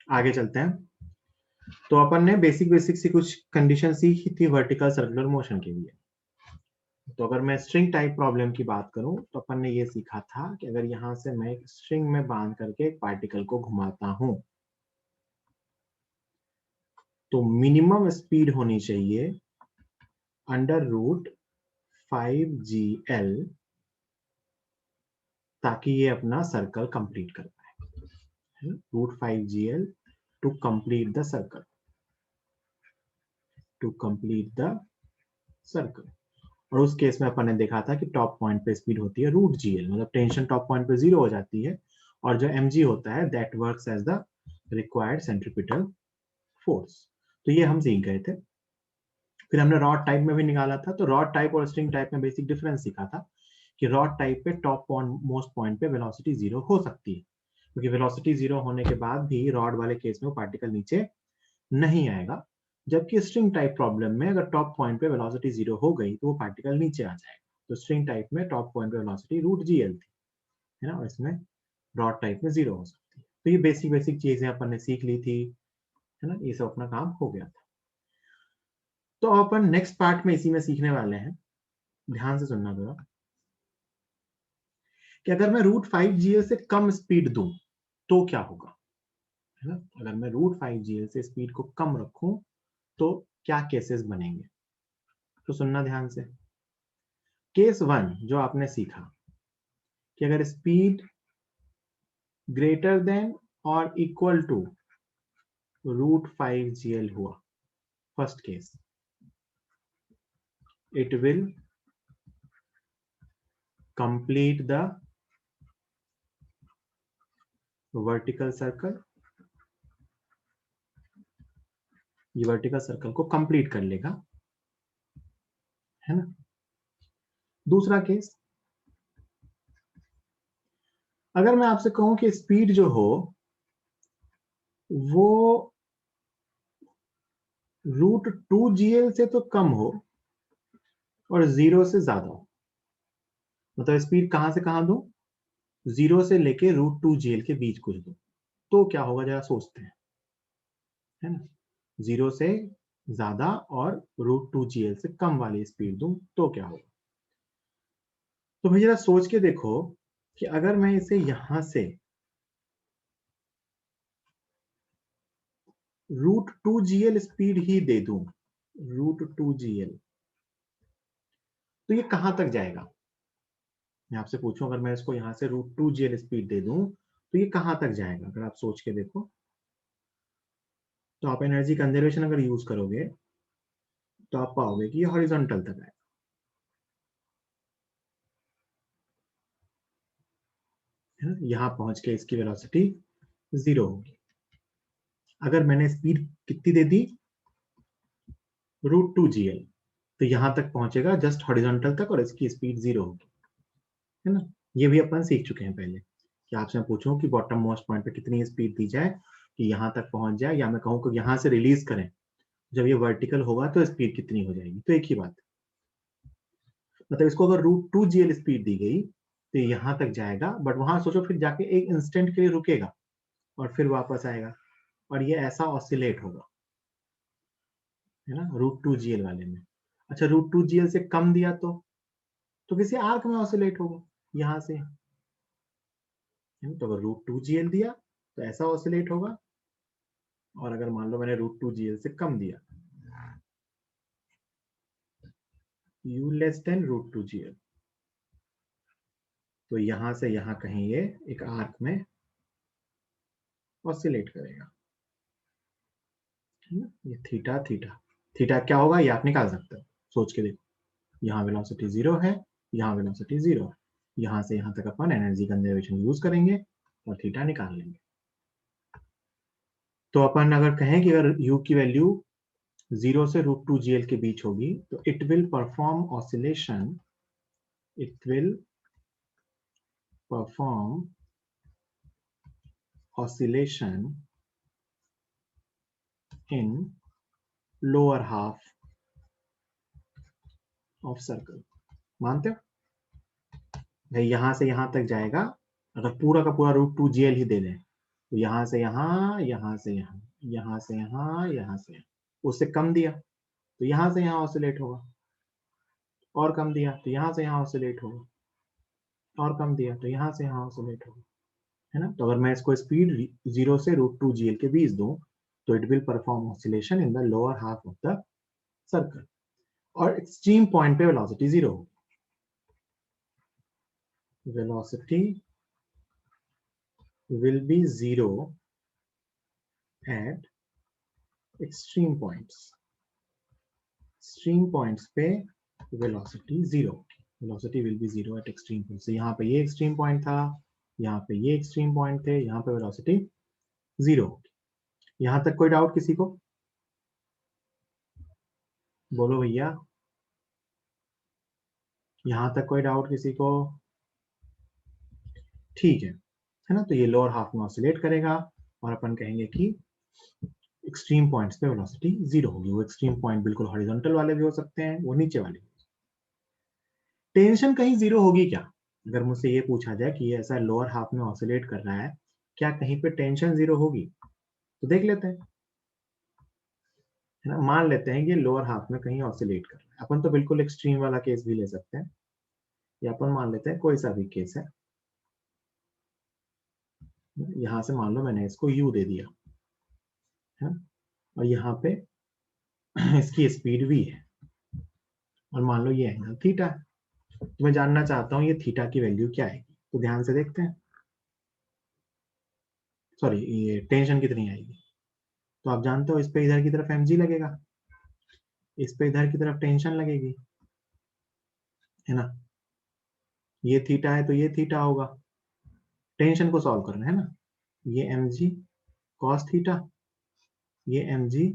आगे चलते हैं। तो अपन ने बेसिक बेसिक सी कुछ कंडीशन सीखी थी वर्टिकल सर्कुलर मोशन के लिए। तो अगर मैं स्ट्रिंग टाइप प्रॉब्लम की बात करूं तो अपन ने ये सीखा था कि अगर यहां से मैं एक स्ट्रिंग में बांध करके एक पार्टिकल को घुमाता हूं तो मिनिमम स्पीड होनी चाहिए अंडर रूट 5GL, ताकि ये अपना सर्कल कंप्लीट कर पाए। Root 5GL to complete the circle, to complete the circle. और उस केस में अपन ने देखा था कि टॉप पॉइंट पे स्पीड होती है रूट GL, मतलब टेंशन टॉप पॉइंट पे 0 हो जाती है और जो mg होता है that works as the required centripetal force. तो ये हम सीख गए थे। फिर हमने रॉड टाइप में भी निकाला था। तो रॉड टाइप और स्ट्रिंग टाइप में बेसिक डिफरेंस सीखा था कि रॉड टाइप पे टॉप मोस्ट पॉइंट पे वेलोसिटी 0 हो सकती है, क्योंकि वेलोसिटी 0 होने के बाद भी रॉड वाले केस में वो पार्टिकल नीचे नहीं आएगा। जबकि स्ट्रिंग टाइप प्रॉब्लम में अगर टॉप पॉइंट पे वेलोसिटी 0 हो गई तो वो पार्टिकल नीचे आ जाएगा। तो स्ट्रिंग टाइप में टॉप पॉइंट पे वेलोसिटी रूट GL थी, है ना, और इसमें रॉड टाइप में 0 हो सकती है। तो ये बेसिक बेसिक चीजें अपन ने सीख ली थी, है ना, ये सब अपना काम हो गया था। तो अपन नेक्स्ट पार्ट में इसी में सीखने वाले हैं, ध्यान से सुनना जरा, कि अगर मैं रूट 5GL से कम स्पीड दूं तो क्या होगा, है ना। अगर मैं रूट 5GL से स्पीड को कम रखूं तो क्या केसेस बनेंगे, तो सुनना ध्यान से। केस 1 जो आपने सीखा कि अगर स्पीड ग्रेटर देन और इक्वल टू रूट 5GL हुआ, first case, it will complete the vertical circle, ये वर्टिकल सर्कल को कंप्लीट कर लेगा, है ना। दूसरा केस, अगर मैं आपसे कहूं कि स्पीड जो हो वो रूट 2GL से तो कम हो और 0 से ज्यादा हो, मतलब स्पीड कहां से कहां दो, 0 से लेके रूट 2GL के बीच कुछ दो, तो क्या होगा जरा सोचते हैं, है ना। 0 से ज्यादा और रूट 2GL से कम वाली स्पीड दूं तो क्या होगा। तो भाई जरा सोच के देखो कि अगर मैं इसे यहां से रूट 2GL स्पीड ही दे दूं, रूट 2GL, तो ये कहां तक जाएगा। मैं आपसे पूछूं अगर मैं इसको यहां से रूट 2GL स्पीड दे दूं तो ये कहां तक जाएगा, अगर आप सोच के देखो। तो आप एनर्जी कंजर्वेशन अगर यूज करोगे तो आप पाओगे कि ये हॉरिजॉन्टल तक आएगा, है ना। यहां पहुंच के इसकी वेलोसिटी 0 होगी। अगर मैंने स्पीड कितनी दे दी, रूट 2GL, तो यहां तक पहुंचेगा जस्ट हॉरिजॉन्टल तक और इसकी स्पीड 0 होगी, है ना। ये भी अपन सीख चुके हैं पहले कि आपसे मैं पूछूं कि बॉटम मोस्ट पॉइंट पे कितनी स्पीड दी जाए कि यहां तक पहुंच जाए, या मैं कहूं कि यहां से रिलीज करें, जब ये वर्टिकल होगा तो स्पीड कितनी हो जाएगी, तो एक ही बात। मतलब इसको अगर रूट 2GL स्पीड दी गई तो यहां तक जाएगा, बट वहां सोचो फिर जाके एक इंस्टेंट के लिए रुकेगा और फिर वापस आएगा, और ये ऐसा ऑसिलेट होगा, है ना, रूट 2GL वाले में। अच्छा रूट 2GL से कम दिया तो किसी आर्क में ऑसिलेट होगा यहां से, है ना? तो अगर रूट 2GL दिया तो ऐसा ऑसिलेट होगा, और अगर मान लो मैंने रूट 2GL से कम दिया, u less than root 2GL, तो यहां से यहां कहीं ये एक आर्क में ऑसिलेट करेगा, है ना। ये थीटा थीटा थीटा क्या होगा ये आप निकाल सकते हो, सोच के देखो। यहाँ वेलोसिटी 0 है, यहाँ वेलोसिटी 0 है, यहाँ से यहाँ तक अपन एनर्जी कंजर्वेशन यूज करेंगे और थीटा निकाल लेंगे। तो अपन अगर कहें कि अगर u की वैल्यू 0 से रूट 2GL के बीच होगी तो it will perform oscillation, it will perform oscillation in lower half of circle। मानते हो भाई, यहां से यहां तक जाएगा, अगर पूरा का पूरा रूट 2GL ही दे दें तो यहाँ से यहाँ, यहाँ से यहाँ, यहाँ से यहाँ, यहाँ से यहाँ, उससे कम दिया तो यहाँ से यहाँ ऑसिलेट होगा, और कम दिया तो यहाँ से यहाँ ऑसिलेट होगा, और कम दिया तो यहाँ से यहाँ ऑसिलेट होगा, है ना। तो अगर मैं इसको स्पीड 0 से √2gl के बीच दूं तो it will perform oscillation in the lower half of the circle, और एक्सट्रीम पॉइंट पे वेलोसिटी 0 होगी। Velocity will be 0 at extreme points. Extreme points पे velocity 0, velocity will be 0 at extreme points. यहाँ पे ये extreme point था, यहाँ पे ये extreme point थे, यहाँ पे velocity 0 होगी। यहाँ तक कोई डाउट किसी को? बोलो भैया, यहाँ तक कोई डाउट किसी को? ठीक है ना। तो ये लोअर हाफ में ऑसिलेट करेगा और अपन कहेंगे कि एक्सट्रीम पॉइंट्स पे वेलोसिटी 0 होगी। वो एक्सट्रीम पॉइंट बिल्कुल हॉरिजॉन्टल वाले भी हो सकते हैं, वो नीचे वाले भी। टेंशन कहीं 0 होगी क्या? अगर मुझसे ये पूछा जाए कि ये ऐसा लोअर हाफ में ऑसिलेट कर रहा है, क्या कहीं पे टेंशन 0 होगी? तो देख लेते हैं, है ना। मान लेते हैं कि लोअर हाफ में कहीं ऑसिलेट कर रहा है। अपन तो बिल्कुल एक्सट्रीम वाला केस भी ले सकते हैं, या अपन मान लेते हैं कोई सा भी केस है। यहां से मान लो मैंने इसको u दे दिया है, और यहाँ पे इसकी स्पीड v है, और मान लो ये एंगल थीटा है। तो मैं जानना चाहता हूँ ये थीटा की वैल्यू क्या आएगी। तो ध्यान से देखते हैं, सॉरी ये टेंशन कितनी आएगी। तो आप जानते हो इस पे इधर की तरफ mg लगेगा, इस पे इधर की तरफ टेंशन लगेगी, है ना। ये थीटा है तो ये थीटा होगा। टेंशन को सॉल्व करना है ना। ये mg cos थीटा, ये mg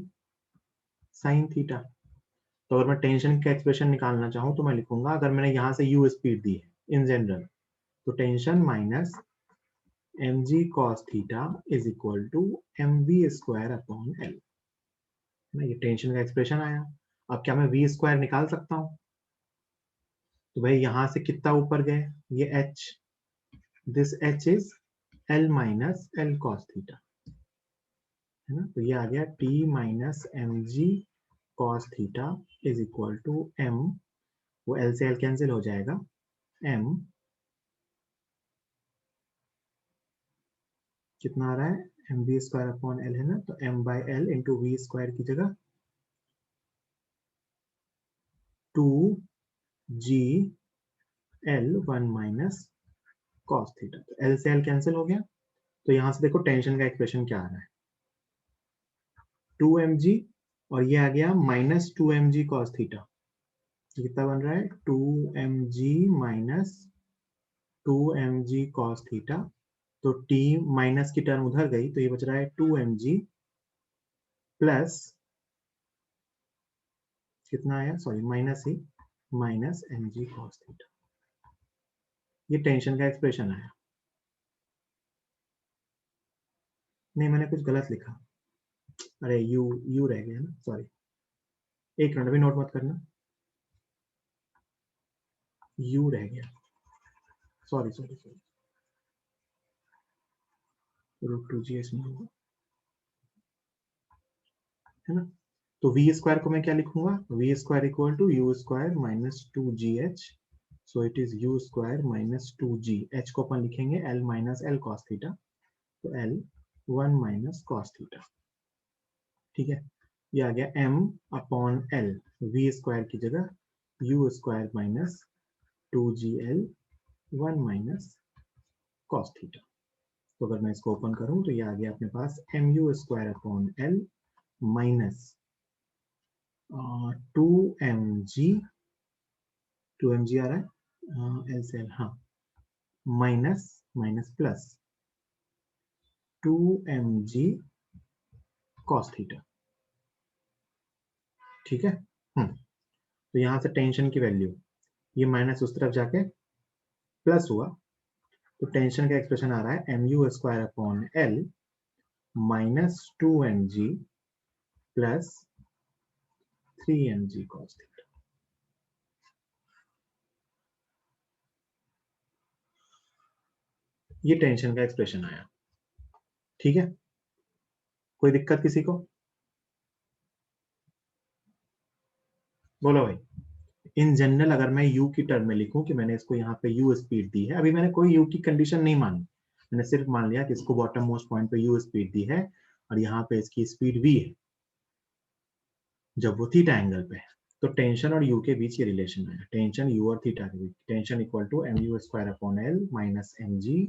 sin थीटा। तो अगर मैं टेंशन का एक्सप्रेशन निकालना चाहूँ तो मैं लिखूंगा, अगर मैंने यहाँ से u स्पीड दी है इन जनरल, तो tension minus mg cos theta is equal to mv square upon l। ये टेंशन का एक्सप्रेशन आया। अब क्या मैं v स्क्वायर निकाल सकता हूँ? तो भाई यहाँ से कितना ऊपर गए, ये h, this h is l minus l cos theta, है ना। तो ये आ गया t minus mg cos theta is equal to m, वो l से l कैंसिल हो जाएगा, m कितना आ रहा है, M V square upon L, है ना। तो m by L into V square की जगह 2g l 1 minus cos theta. तो l से l कैंसिल हो गया। तो यहां से देखो टेंशन का एक्सप्रेशन क्या आ रहा है, 2mg, और ये आ गया माइनस 2mg cos थीटा। कितना बन रहा है, 2mg minus 2mg cos theta. तो t माइनस की टर्म उधर गई तो ये बच रहा है 2mg प्लस कितना आया, सॉरी माइनस ही, माइनस mg cos थीटा। ये टेंशन का एक्सप्रेशन आया। नहीं मैंने कुछ गलत लिखा, अरे यू रह गया ना, सॉरी। एक मिनट, अभी नोट मत करना, यू रह गया, सॉरी सॉरी सॉरी, √2g इसमें होगा, है ना। तो वी स्क्वायर को मैं क्या लिखूंगा, v square equal to u square minus 2gh, so it is u square minus 2g, h को अपन लिखेंगे l minus l cos theta, तो l 1 माइनस cos थीटा, ठीक है। ये आ गया m upon l, v square की जगह u square minus 2gl 1 minus cos theta. तो अगर मैं इसको ओपन करूं तो ये आ गया अपने पास mu square upon l minus 2mg, 2mg आ रहा है l से l, हाँ, minus minus plus 2mg cos theta, ठीक है। तो यहां से टेंशन की वैल्यू, ये माइनस उस तरफ जाके प्लस हुआ, तो टेंशन का एक्सप्रेशन आ रहा है mu square upon l minus 2mg plus 3mg cos theta. ये टेंशन का एक्सप्रेशन आया। ठीक है, कोई दिक्कत किसी को? बोलो भाई। इन जनरल अगर मैं u की टर्म में लिखूं कि मैंने इसको यहाँ पे u स्पीड दी है, अभी मैंने कोई u की कंडीशन नहीं मानी, मैंने सिर्फ मान लिया कि इसको बॉटम मोस्ट पॉइंट पे u स्पीड दी है और यहाँ पे इसकी स्पीड v है जब वो थीटा एंगल पे है, तो टेंशन और u के बीच ये रिलेशन आया, टेंशन u और थीटा के बीच, tension equal to mu square upon l minus mg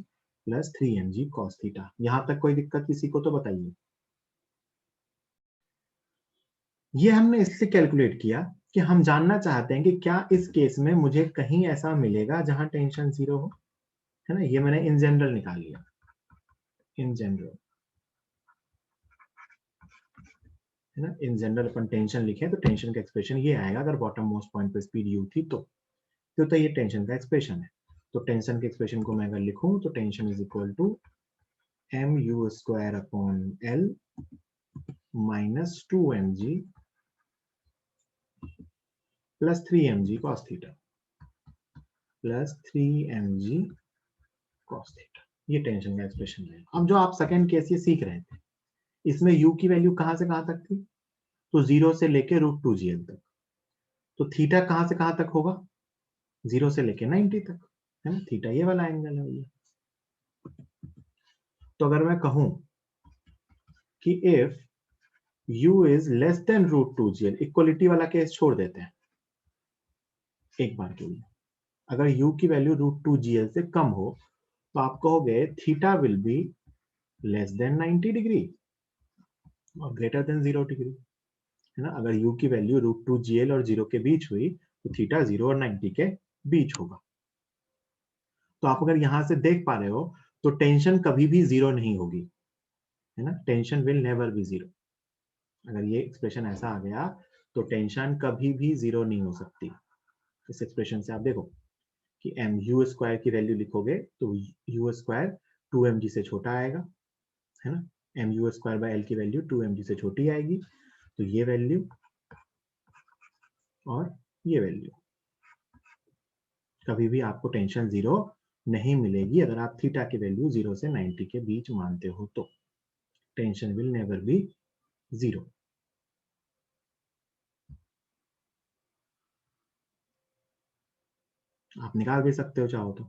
plus 3mg cos theta. यहाँ तक कोई दिक्कत किसी को तो बताइए। ये हमने इसलिए कैलकुलेट किया कि हम जानना चाहते हैं कि क्या इस केस में मुझे कहीं ऐसा मिलेगा जहां टेंशन जीरो हो, है ना। ये मैंने इन जनरल निकाल लिया, इन जनरल, है ना। इन जनरल अपन टेंशन लिखे तो टेंशन का एक्सप्रेशन ये आएगा अगर बॉटम मोस्ट पॉइंट पे स्पीड u थी तो ये टेंशन का एक्सप्रेशन है। तो टेंशन के एक्सप्रेशन को मैं अगर लिखूं तो tension is equal to mu square upon l minus 2mg plus 3mg cos theta plus 3mg cos theta, ये टेंशन का एक्सप्रेशन है। अब जो आप सेकंड केस ये सीख रहे थे, इसमें u की वैल्यू कहां से कहां तक थी, तो 0 से लेके √2gl तक, तो थीटा कहां से कहां तक होगा, 0 से लेके 90 तक, है ना। थीटा ये वाला एंगल है भैया। तो अगर मैं कहूं कि if u is less than √2gl, equality वाला केस छोड़ देते हैं एक बार के लिए, अगर u की वैल्यू √2gl से कम हो तो आप कहोगे theta will be less than 90 degree और ग्रेटर देन 0 डिग्री, है ना। अगर u की वैल्यू √2gl और 0 के बीच हुई तो थीटा 0 और 90 के बीच होगा। तो आप अगर यहां से देख पा रहे हो तो टेंशन कभी भी 0 नहीं होगी, है ना। Tension will never be 0। अगर ये एक्सप्रेशन ऐसा आ गया तो टेंशन कभी भी 0 नहीं हो सकती। इस एक्सप्रेशन से आप देखो कि एम यू स्क्वायर की वैल्यू लिखोगे तो यू स्क्वायर 2mg से छोटा आएगा, है ना। M u square by l की वैल्यू 2mg से छोटी आएगी, तो ये वैल्यू और ये वैल्यू, कभी भी आपको टेंशन 0 नहीं मिलेगी अगर आप थीटा की वैल्यू 0 से 90 के बीच मानते हो तो टेंशन विल नेवर बी 0। आप निकाल भी सकते हो चाहो तो,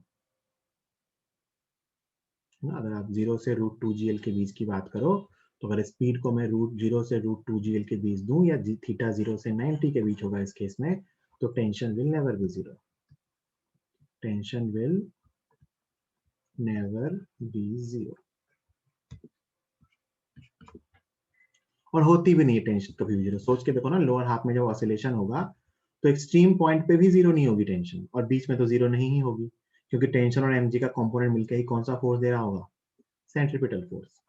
ना। अगर आप 0 से √2gl के बीच की बात करो तो अगर स्पीड को मैं √0 से √2gl के बीच दूं या थीटा 0 से 90 के बीच होगा इस केस में, तो tension will never be 0, tension will never be 0। और होती भी नहीं है टेंशन कभी भी 0, सोच के देखो ना, लोअर हाफ में जब ऑसिलेशन होगा तो एक्सट्रीम पॉइंट पे भी 0 नहीं होगी टेंशन, और बीच में तो 0 नहीं ही होगी, क्योंकि टेंशन और mg का कंपोनेंट मिलकर ही कौन सा फोर्स दे रहा होगा, सेंट्रीपिटल फोर्स।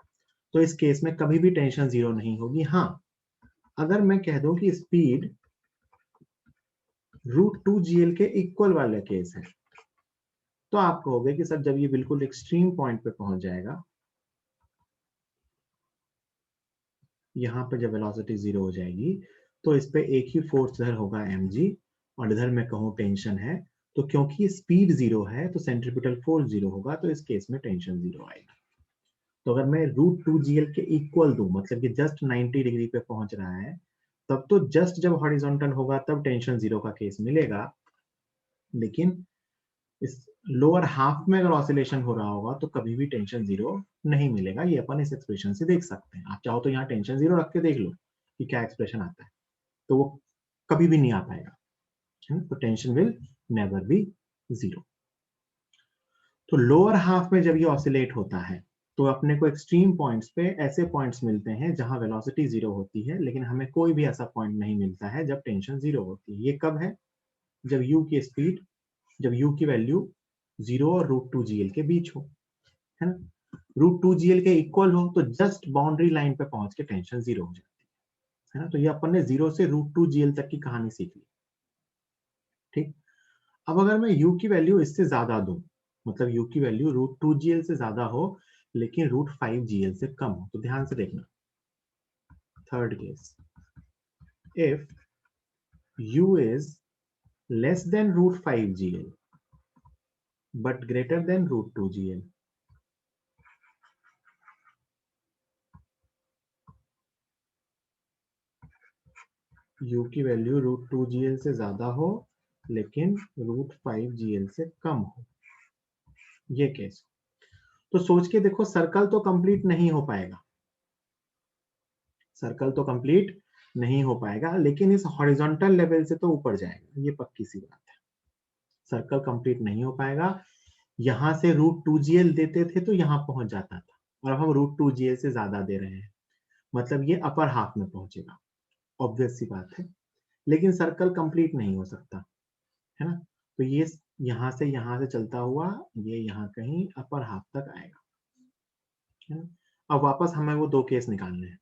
तो इस केस में कभी भी टेंशन 0 नहीं होगी। हाँ, अगर मैं कह दूं कि स्पीड √2gl के इक्वल वाला केस है तो आप कहोगे कि सर जब ये बिल्कुल एक्सट्रीम पॉइंट पे पहुंच जाएगा, यहां पर जब वेलोसिटी 0 हो जाएगी तो इस पे एक ही फोर्स इधर होगा mg और इधर मैं कहूं टेंशन है, तो क्योंकि स्पीड 0 है तो सेंट्रीपिटल फोर्स 0 होगा, तो इस केस में टेंशन 0 आएगा। तो अगर मैं √2gl के इक्वल दूं, मतलब कि जस्ट 90 डिग्री पे पहुंच रहा है, तब तो जस्ट जब हॉरिजॉन्टल होगा तब टेंशन 0 का केस मिलेगा, लेकिन इस लोअर हाफ में अगर ऑसिलेशन हो रहा होगा तो कभी भी टेंशन 0 नहीं मिलेगा। ये अपन इस एक्सप्रेशन से देख सकते हैं। आप चाहो तो यहाँ टेंशन 0 रख के देख लो कि क्या एक्सप्रेशन आता है, तो वो कभी भी नहीं आ पाएगा, है ना। तो टेंशन विल नेवर बी 0। तो लोअर हाफ में जब ये ऑसिलेट होता है तो अपने को एक्सट्रीम पॉइंट्स पे ऐसे पॉइंट्स मिलते हैं जहां वेलोसिटी 0 होती है, लेकिन हमें कोई भी ऐसा पॉइंट नहीं मिलता है जब टेंशन 0 होती है। ये कब है, जब u की स्पीड, जब u की वैल्यू 0 और √2gl के बीच हो, है ना। √2gl के इक्वल हो तो जस्ट बाउंड्री लाइन पे पहुंच के टेंशन 0 हो जाती है ना। तो ये अपन ने 0 से √2gl तक की कहानी सीख ली, ठीक। अब अगर मैं u की वैल्यू इससे ज्यादा दूं, मतलब u की वैल्यू √2gl से ज्यादा हो लेकिन √5gl से कम हो, तो ध्यान से देखना, third case, if u is less than √5gl but greater than √2gl, u की वैल्यू √2gl से ज्यादा हो लेकिन √5gl से कम हो, ये केस। तो सोच के देखो, सर्कल तो कंप्लीट नहीं हो पाएगा, सर्कल तो कंप्लीट नहीं हो पाएगा, लेकिन इस हॉरिजॉन्टल लेवल से तो ऊपर जाएगा, ये पक्की सी बात है। सर्कल कंप्लीट नहीं हो पाएगा, यहां से √2gl देते थे तो यहां पहुंच जाता था, और अब हम √2gl से ज्यादा दे रहे हैं, मतलब ये अपर हाफ में पहुंचेगा, ऑब्वियस सी बात है। लेकिन सर्कल कंप्लीट नहीं हो सकता, है ना। तो ये यहां से चलता हुआ ये यहाँ कहीं अपर हाफ तक आएगा, है ना। अब वापस हमें वो दो केस निकालने हैं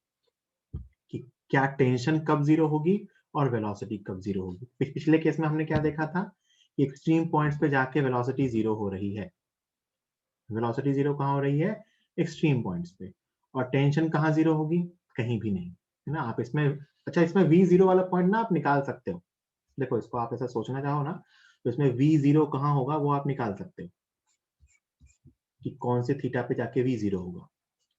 कि क्या टेंशन कब जीरो होगी और वेलोसिटी कब जीरो होगी। पिछले केस में हमने क्या देखा था कि एक्सट्रीम पॉइंट्स पे जाके वेलोसिटी जीरो हो रही है। वेलोसिटी जीरो कहाँ हो रही है? एक्सट्रीम पॉइंट्स पे। और टेंशन कहाँ जीरो होगी? कहीं भी नहीं, है ना। आप इसमें, अच्छा, इसमें v0 वाला पॉइंट ना आप निकाल सकते हो। देखो, इसको आप ऐसा सोचना चाहो ना, तो इसमें v0 कहाँ होगा वो आप निकाल सकते हो कि कौन से थीटा पे जाके v0 होगा,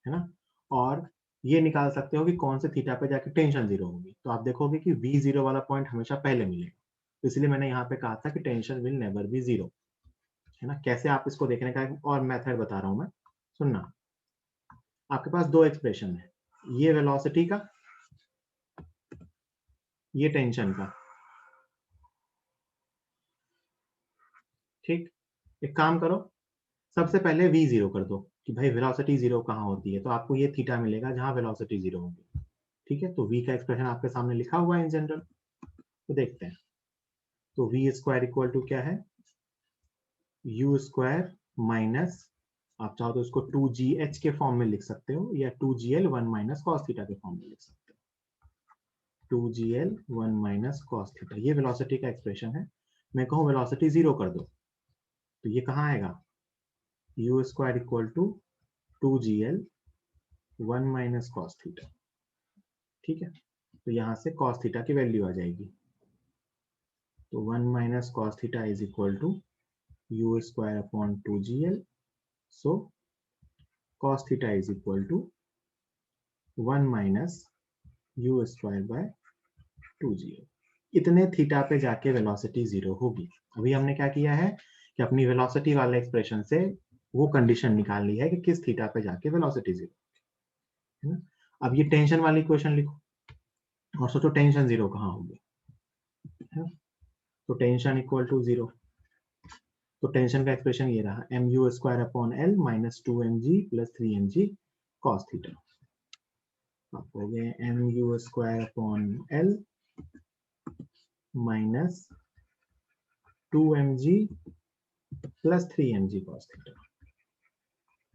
है ना। और ये निकाल सकते हो कि कौन से थीटा पे जाके टेंशन जीरो होगी। तो आप देखोगे कि v0 वाला पॉइंट हमेशा पहले मिलेगा, तो इसलिए मैंने यहाँ पे कहा था कि tension will never be zero, है ना। कैसे आप इसको देखने का एक और मेथड बता रहा हूं मैं, सुनना। आपके पास दो एक्सप्रेशन है, ये वेलोसिटी का, ये टेंशन का, ठीक। एक काम करो, सबसे पहले v0 कर दो कि भाई वेलोसिटी जीरो कहाँ होती है, तो आपको ये थीटा मिलेगा जहां वेलोसिटी जीरो होगी, ठीक है। तो v का एक्सप्रेशन आपके सामने लिखा हुआ है इन जनरल, तो देखते हैं। तो v स्क्वायर इक्वल टू क्या है? u स्क्वायर माइनस, आप चाहो तो इसको 2gh के फॉर्म में लिख सकते हो, या 2gl 1 माइनस कॉस थीटा के फॉर्म में लिख सकते हो। 2gl 1 माइनस कॉस थीटा, ये वेलोसिटी का एक्सप्रेशन है। मैं कहूँ वेलोसिटी जीरो कर दो, तो ये कहाँ आएगा? u square equal to 2gl 1 minus cos theta, ठीक है। तो यहां से कॉस थीटा की वैल्यू आ जाएगी, तो 1 minus cos theta is equal to u square upon 2gl, so cos theta is equal to 1 minus u square by 2gl। इतने थीटा पे जाके वेलोसिटी जीरो होगी। अभी हमने क्या किया है कि अपनी वेलोसिटी वाले एक्सप्रेशन से वो कंडीशन निकाल ली है कि किस थीटा पे जाके वेलोसिटी जीरो, है ना। अब ये टेंशन वाली क्वेश्चन लिखो और सोचो टेंशन जीरो कहाँ होगी, है ना। तो टेंशन इक्वल टू जीरो, तो टेंशन का एक्सप्रेशन ये रहा, m u square upon l minus 2mg plus 3mg cos theta. आप हो गए m u square upon l minus 2mg plus 3mg cos theta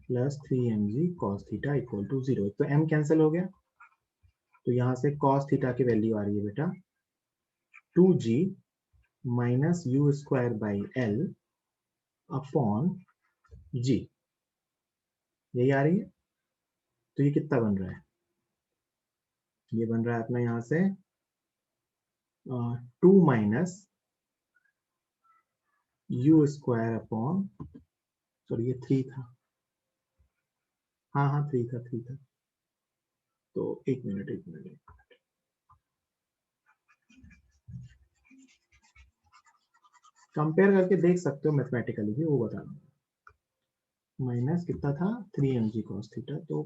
plus 3mg cos theta equal to zero. तो m cancel हो गया, तो यहां से cos theta की वैल्यू आ रही है बेटा 2g minus u square by l upon जी, यही आ रही है। तो ये कितना बन रहा है? ये बन रहा है अपना यहां से 2 minus u square upon, sorry ये 3 था, हाँ हाँ 3 था, 3 था। तो एक मिनट, एक मिनट, कंपेयर करके देख सकते हो मैथमेटिकली भी, वो बता दूंगा। माइनस कितना था? 3mg cos थीटा, तो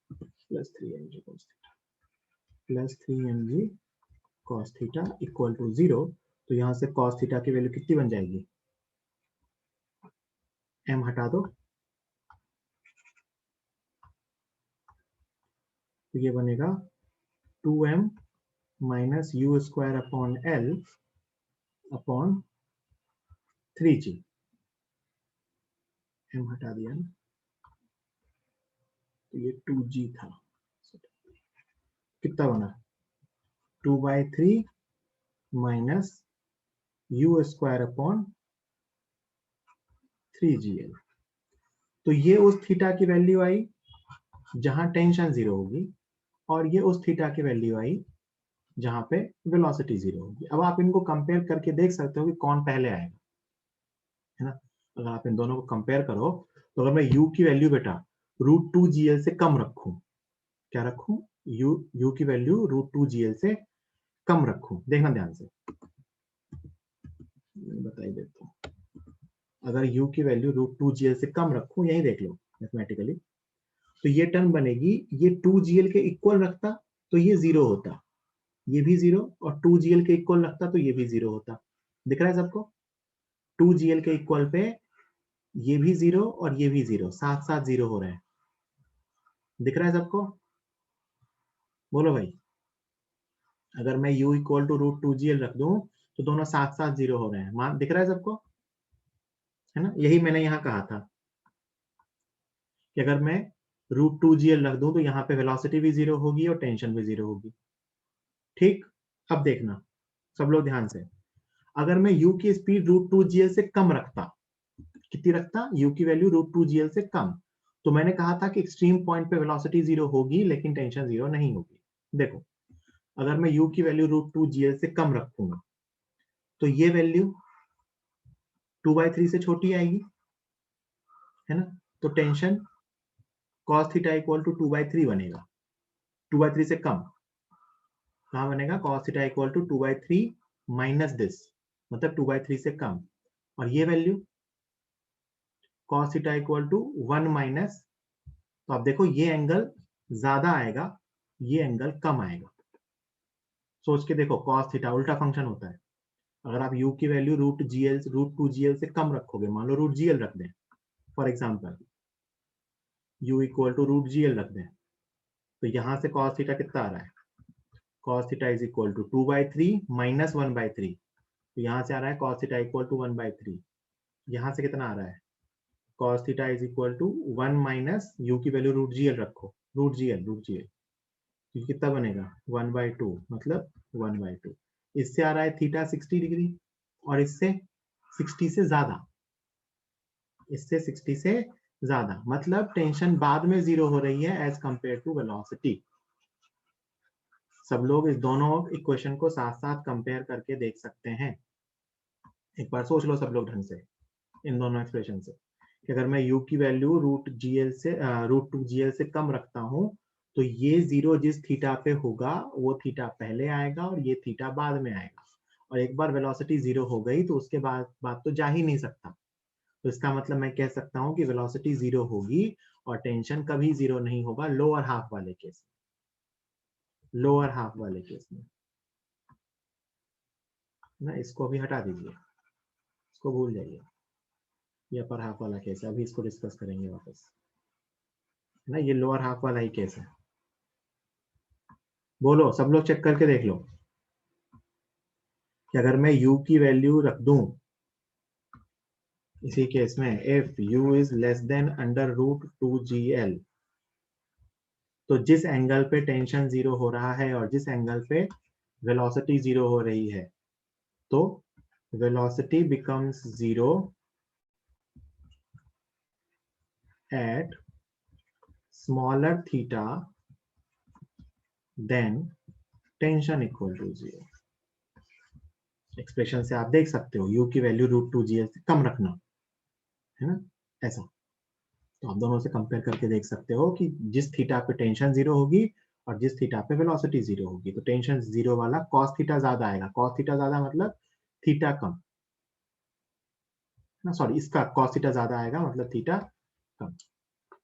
plus 3mg cos theta plus 3mg cos theta equal to zero. तो यहां से cos थीटा की वैल्यू कितनी बन जाएगी? m हटा दो, तो ये बनेगा 2m minus u square upon L upon 3g। m हटा दिया ना, तो ये 2g था। कितना बना? 2/3 minus u square upon 3gl। तो ये उस थीटा की वैल्यू आई जहां टेंशन जीरो होगी, और ये उस थीटा की वैल्यू आई जहां पे वेलोसिटी जीरो होगी। अब आप इनको कंपेयर करके देख सकते हो कि कौन पहले आएगा, है ना। अगर आप इन दोनों को कंपेयर करो, तो अगर मैं u की वैल्यू बेटा √2gl से कम रखूं, क्या रखूं? u की वैल्यू √2gl से कम रखूं, देखना ध्यान से, बता ही देता हूं। अगर u की वैल्यू √2gl से कम रखूं, यही देख लो मैथमेटिकली, तो ये टर्म बनेगी, ये 2gl के इक्वल रखता तो ये 0 होता, ये भी 0, और 2gl के इक्वल रखता तो ये भी 0 होता। दिख रहा है सबको? 2gl के इक्वल पे ये भी 0 और ये भी 0, साथ साथ 0 हो रहे हैं। दिख रहा है सबको? बोलो भाई। अगर मैं u इक्वल टू √2gl रख दूं तो दोनों साथ साथ 0 हो रहे हैं। मान दिख रहा है सबको? है ना? यही मैंने यहां कहा था कि अगर मैं √2gl रख दूं तो यहाँ पे वेलोसिटी भी 0 होगी और टेंशन भी 0 होगी। ठीक, अब देखना सब लोग ध्यान से, अगर मैं u की स्पीड √2gl से कम रखता, कितनी रखता? u की वैल्यू √2gl से कम, तो मैंने कहा था कि एक्सट्रीम पॉइंट पे वेलोसिटी 0 होगी लेकिन टेंशन 0 नहीं होगी। देखो, अगर मैं u की वैल्यू √2gl से कम रखूंगा तो ये वैल्यू 2/3 से छोटी आएगी, है ना? तो tension cos theta equal to 2/3 बनेगा। 2/3 से कम कहाँ बनेगा? cos theta equal to 2/3 minus this, मतलब 2/3 से कम। और ये value cos theta equal to 1 minus, तो आप देखो ये एंगल ज्यादा आएगा, ये एंगल कम आएगा। सोच के देखो, cos थीटा उल्टा फंक्शन होता है। अगर आप u की वैल्यू √2gl से कम रखोगे, मान लो √gl रख दें, for example u equal to √gl रख दें, तो यहां से cos थीटा कितना आ रहा है? cos theta is equal to 2/3 minus 1/3, तो यहां से आ रहा है cos थीटा इक्वल टू 1/3। यहां से कितना आ रहा है? cos theta is equal to 1 minus u की वैल्यू √gl रखो, √gl तो कितना बनेगा? 1/2, मतलब 1/2। इससे आ रहा है थीटा 60 डिग्री, और इससे 60 से ज्यादा, इससे 60 से ज्यादा, मतलब टेंशन बाद में 0 हो रही है एज कंपेयर टू वेलोसिटी। सब लोग इस दोनों इक्वेशन को साथ साथ कंपेयर करके देख सकते हैं। एक बार सोच लो सब लोग ढंग से इन दोनों एक्सप्रेशन से, कि अगर मैं u की वैल्यू √2gl से कम रखता हूं तो ये 0 जिस थीटा पे होगा वो थीटा पहले आएगा और ये थीटा बाद में आएगा, और एक बार वेलोसिटी 0 हो गई तो उसके बाद बात तो जा ही नहीं सकता। तो इसका मतलब मैं कह सकता हूं कि वेलोसिटी 0 होगी और टेंशन कभी 0 नहीं होगा लोअर हाफ वाले केस में, लोअर हाफ वाले केस में ना। इसको अभी हटा दीजिए, इसको भूल जाइए, ये अपर हाफ वाला केस है, अभी इसको डिस्कस करेंगे वापस ना। ये लोअर हाफ वाला ही केस है। बोलो, सब लोग चेक करके देख लो कि अगर मैं u की वैल्यू रख दूं इसी केस में, if u is less than √2gl, तो जिस एंगल पे टेंशन 0 हो रहा है और जिस एंगल पे वेलोसिटी 0 हो रही है, तो velocity becomes 0 at smaller theta than tension equal to 0। Expression से आप देख सकते हो u की वैल्यू √2gl से कम रखना, है ना, ऐसा। तो आप दोनों से कंपेयर करके देख सकते हो कि जिस थीटा पे टेंशन 0 होगी और जिस थीटा पे वेलोसिटी 0 होगी, तो टेंशन 0 वाला cos थीटा ज्यादा आएगा। cos थीटा ज्यादा मतलब थीटा कम ना, सॉरी, इसका cos थीटा ज्यादा आएगा मतलब थीटा कम,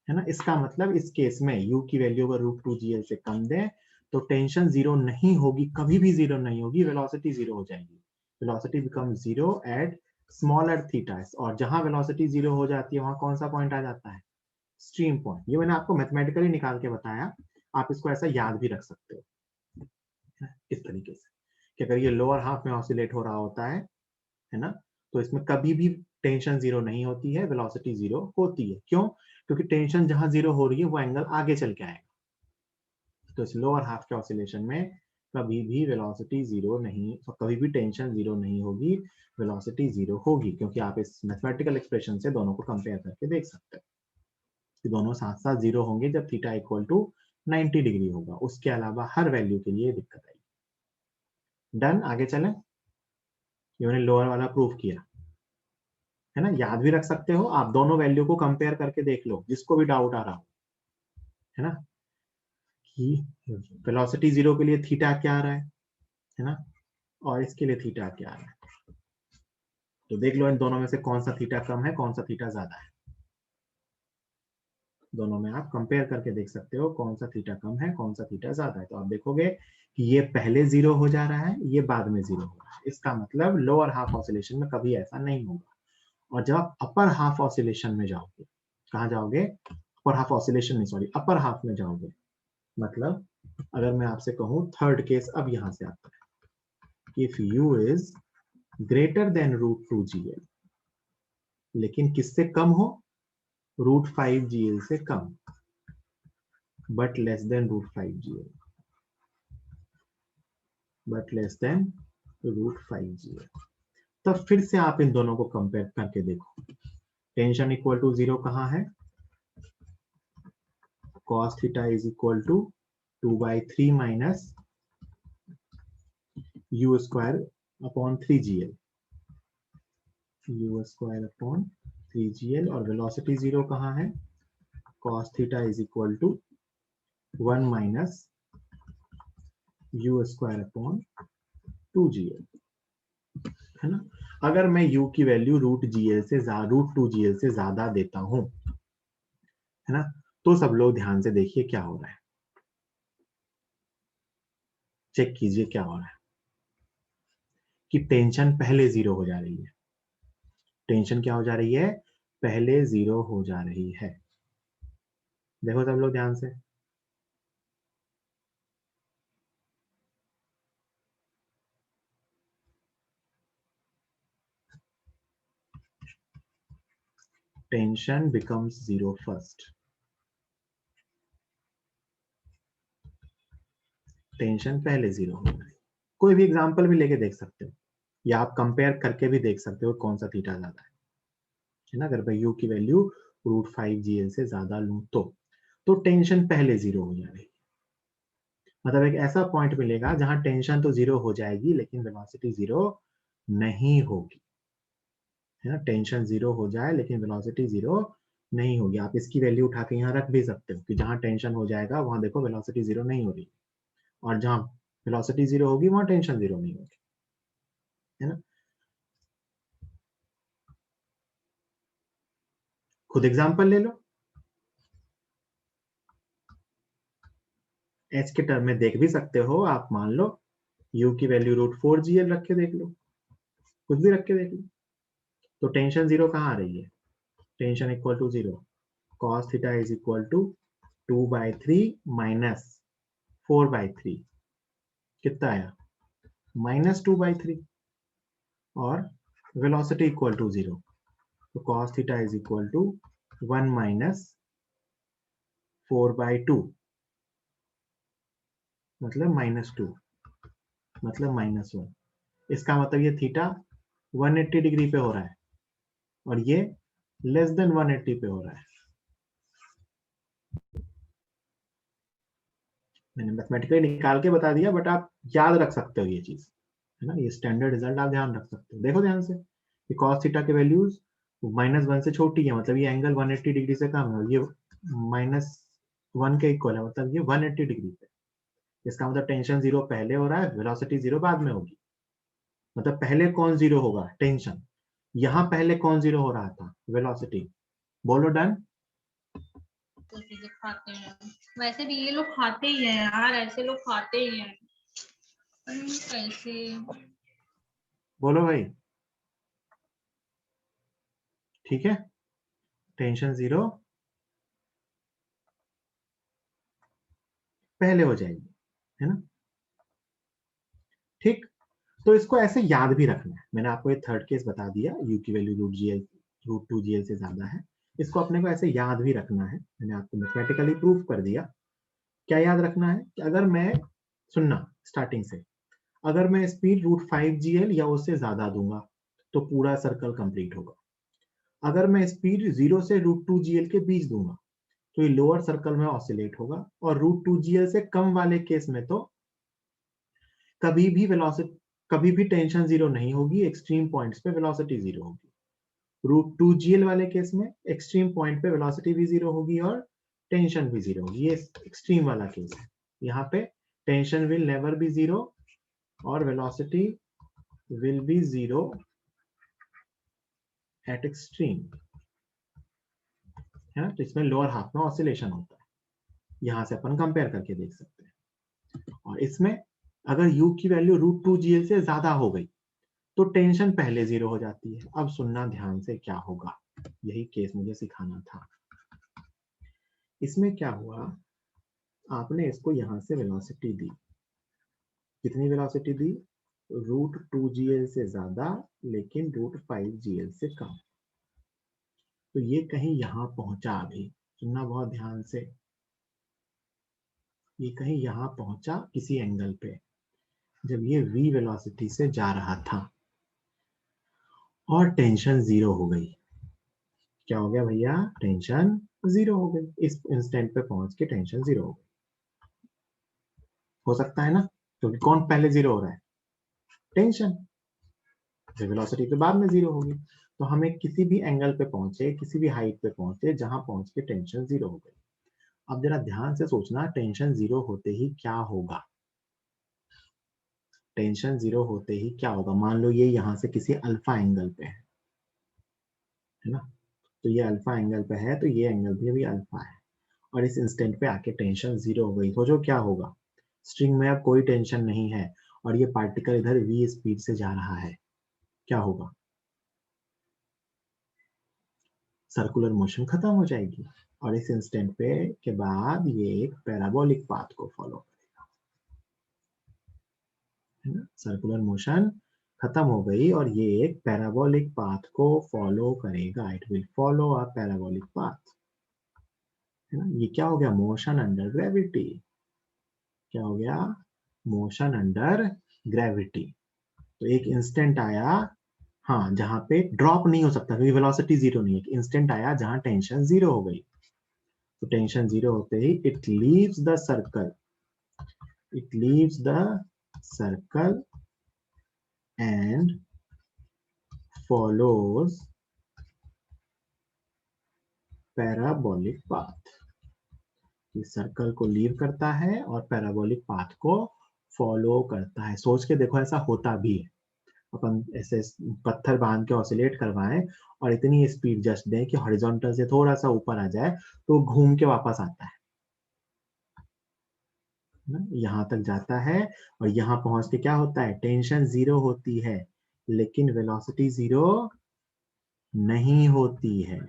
है ना। इसका मतलब इस केस में u की वैल्यू अगर √2gl से कम दें तो टेंशन 0 नहीं होगी, कभी भी 0 नहीं होगी, वेलोसिटी 0 हो जाएगी। Velocity become 0 at smaller theta, और जहां वेलोसिटी 0 हो जाती है वहां कौन सा पॉइंट आ जाता है? Stream point. ये मैंने आपको मैथमेटिकली निकाल के बताया, आप इसको ऐसा याद भी रख सकते हो इस तरीके से, कि अगर ये लोअर हाफ में ऑसिलेट हो रहा होता है ना, तो इसमें कभी भी टेंशन 0 नहीं होती है, वेलोसिटी 0 होती है। क्यों? क्योंकि टेंशन जहां 0 हो रही है वो एंगल आगे चल के आएगा। तो इस लोअर हाफ के ऑसिलेशन में कभी भी वेलोसिटी 0 नहीं, तो कभी भी टेंशन 0 नहीं होगी, वेलोसिटी 0 होगी, क्योंकि आप इस मैथमेटिकल एक्सप्रेशन से दोनों को कंपेयर करके देख सकते हैं कि दोनों साथ साथ 0 होंगे जब थीटा इक्वल टू 90 डिग्री होगा। उसके अलावा हर वैल्यू के लिए दिक्कत आएगी। डन, आगे चलें। ये मैंने लोअर वाला प्रूफ किया, है ना। याद भी रख सकते हो आप, दोनों वैल्यू को कंपेयर करके देख लो जिसको भी डाउट आ रहा हो, है ना, कि वेलोसिटी 0 के लिए थीटा क्या आ रहा है, है ना, और इसके लिए थीटा क्या है। तो देख लो इन दोनों में से कौन सा थीटा कम है, कौन सा थीटा ज्यादा है। दोनों में आप कंपेयर करके देख सकते हो कौन सा थीटा कम है, कौन सा थीटा ज्यादा है। तो आप देखोगे कि ये पहले जीरो हो जा रहा है, ये बाद में जीरो हो रहा है। इसका मतलब लोअर हाफ ऑसिलेशन में कभी ऐसा नहीं होगा। और जब आप अपर हाफ ऑसिलेशन में जाओगे, कहाँ जाओगे, अपर हाफ ऑसिलेशन नहीं, सॉरी, अपर हाफ में जाओगे, मतलब अगर मैं आपसे कहूं थर्ड केस अब यहां से आता है, if you is greater than √2 GL, लेकिन किससे कम हो, √5 GL से कम, but less than √5 GL, but less than √5 GL। तब फिर से आप इन दोनों को कंपेयर करके देखो। टेंशन इक्वल टू 0 कहाँ है, cos theta is equal to 2/3 minus u square upon 3GL, u square upon 3GL। और वेलोसिटी 0 कहाँ है, cos theta is equal to 1 minus u square upon 2GL, है ना। अगर मैं u की वैल्यू √2GL से ज्यादा देता हूं, है ना, तो सब लोग ध्यान से देखिए क्या हो रहा है, चेक कीजिए क्या हो रहा है कि टेंशन पहले 0 हो जा रही है। टेंशन क्या हो जा रही है, पहले 0 हो जा रही है। देखो सब लोग ध्यान से, टेंशन बिकम्स 0 फर्स्ट, टेंशन पहले 0 हो रही है। कोई भी एग्जांपल भी लेके देख सकते हो, या आप कंपेयर करके भी देख सकते हो कौन सा थीटा ज्यादा है ना। अगर मैं u की वैल्यू √5 GL से ज्यादा लूं तो टेंशन पहले 0 हो जा रही है। मतलब एक ऐसा पॉइंट मिलेगा जहां टेंशन तो 0 हो जाएगी लेकिन वेलोसिटी 0 नहीं होगी, है ना। टेंशन 0 हो जाए लेकिन वेलोसिटी 0 नहीं होगी। आप इसकी वैल्यू उठा के यहाँ रख भी सकते हो कि जहां टेंशन हो जाएगा वहां देखो वेलोसिटी 0 नहीं हो रही, और जहां वेलोसिटी 0 होगी वहां टेंशन 0 नहीं होगी, है ना। खुद एग्जांपल ले लो, एच के टर्म में देख भी सकते हो आप। मान लो u की वैल्यू √4 GL रख के देख लो, कुछ भी रख के देख लो। तो टेंशन 0 कहाँ आ रही है, tension equal to 0, cos theta is equal to 2/3 minus 4/3, कितना आया, -2/3। और वेलोसिटी इक्वल टू 0, तो cos theta is equal to 1 minus 4/2, मतलब -2, मतलब -1। इसका मतलब ये थीटा 180 डिग्री पे हो रहा है और ये लेस देन 180 पे हो रहा है। मैंने मैथमेटिकली निकाल के बता दिया, बट आप याद रख सकते हो ये चीज, है ना। ये स्टैंडर्ड रिजल्ट आप ध्यान रख सकते हो। देखो ध्यान से कि cos थीटा के वैल्यूज -1 से छोटी है, मतलब ये एंगल 180 डिग्री से कम है, और ये -1 के इक्वल है, मतलब ये 180 डिग्री पे। इसका मतलब टेंशन 0 पहले हो रहा है, वेलोसिटी 0 बाद में होगी। मतलब पहले कौन 0 होगा, टेंशन। यहाँ पहले कौन 0 हो रहा था, वेलोसिटी। बोलो डन। तो चीजें खाते हैं, वैसे भी ये लोग खाते ही हैं यार, ऐसे लोग खाते ही हैं। कैसे, बोलो भाई, ठीक है, टेंशन 0 पहले हो जाएगी, है ना। ठीक, तो इसको ऐसे याद भी रखना है। मैंने आपको ये थर्ड केस बता दिया, u की वैल्यू √2 GL से ज्यादा है। इसको अपने को ऐसे याद भी रखना है, मैंने आपको मैथमेटिकली प्रूव कर दिया। क्या याद रखना है कि अगर मैं, सुनना स्टार्टिंग से, अगर मैं स्पीड √5 GL या उससे ज्यादा दूंगा तो पूरा सर्कल कंप्लीट होगा। अगर मैं स्पीड 0 से √2 GL के बीच दूंगा तो ये लोअर सर्कल में ऑसिलेट होगा, और √2 GL से कम वाले केस में तो कभी भी वेलोसिटी, कभी भी टेंशन 0 नहीं होगी, एक्सट्रीम पॉइंट्स पे वेलोसिटी 0 होगी। √2 GL वाले केस में एक्सट्रीम पॉइंट पे वेलोसिटी भी 0 होगी और टेंशन भी 0 होगी। ये एक्सट्रीम वाला केस है। यहाँ पे टेंशन विल नेवर बी 0 और velocity will be 0 eight extreme, है ना। तो इसमें लोअर हाफ में ऑसिलेशन होता है, यहां से अपन कंपेयर करके देख सकते हैं। और इसमें अगर u की वैल्यू √2gl से ज्यादा हो गई तो टेंशन पहले 0 हो जाती है। अब सुनना ध्यान से क्या होगा, यही केस मुझे सिखाना था। इसमें क्या हुआ, आपने इसको यहां से वेलोसिटी दी, कितनी वेलोसिटी दी, √2gl से ज्यादा लेकिन √5gl से कम। तो ये कहीं यहां पहुंचा, अभी सुनना बहुत ध्यान से, ये कहीं यहां पहुंचा किसी एंगल पे, जब ये v वेलोसिटी से जा रहा था और टेंशन 0 हो गई। क्या हो गया भैया, टेंशन 0 हो गई, इस इंस्टेंट पे पहुंच के टेंशन 0 हो गई। हो सकता है ना, क्योंकि कौन पहले 0 हो रहा है, टेंशन, वेलोसिटी तो बाद में 0 होगी। तो हमें किसी भी एंगल पे पहुंचे, किसी भी हाइट पे पहुंचे, जहां पहुंच के टेंशन 0 हो गई। अब जरा ध्यान से सोचना, टेंशन 0 होते ही क्या होगा, टेंशन 0 होते ही क्या होगा। मान लो ये यहां से किसी अल्फा एंगल पे है ना, तो ये अल्फा एंगल पे है, तो ये एंगल भी अभी अल्फा है, और इस इंस्टेंट पे आके टेंशन 0 हो गई। सोचो क्या होगा, स्ट्रिंग में अब कोई टेंशन नहीं है और ये पार्टिकल इधर v स्पीड से जा रहा है, क्या होगा, सर्कुलर मोशन खत्म हो जाएगी और इस इंस्टेंट पे के बाद ये एक पैराबोलिक पाथ को फॉलो करेगा, है ना। सर्कुलर मोशन खत्म हो गई और ये एक पैराबोलिक पाथ को फॉलो करेगा, it will follow a parabolic path, है ना। ये क्या हो गया, मोशन अंडर ग्रेविटी, क्या हो गया, मोशन अंडर ग्रेविटी। तो एक इंस्टेंट आया, हाँ, जहां पे ड्रॉप नहीं हो सकता क्योंकि वेलोसिटी 0 नहीं है, इंस्टेंट आया जहां टेंशन 0 हो गई। तो टेंशन 0 होते ही it leaves the circle, it leaves the circle and follows parabolic path. ये सर्कल को लीव करता है और पैराबोलिक पाथ को फॉलो करता है। सोच के देखो, ऐसा होता भी है, अपन ऐसे पत्थर बांध के ऑसिलेट करवाएं और इतनी स्पीड जस्ट दें कि हॉरिजॉन्टल से थोड़ा सा ऊपर आ जाए तो घूम के वापस आता है ना, यहाँ तक जाता है और यहाँ पहुंच के क्या होता है, टेंशन 0 होती है लेकिन वेलोसिटी 0 नहीं होती है।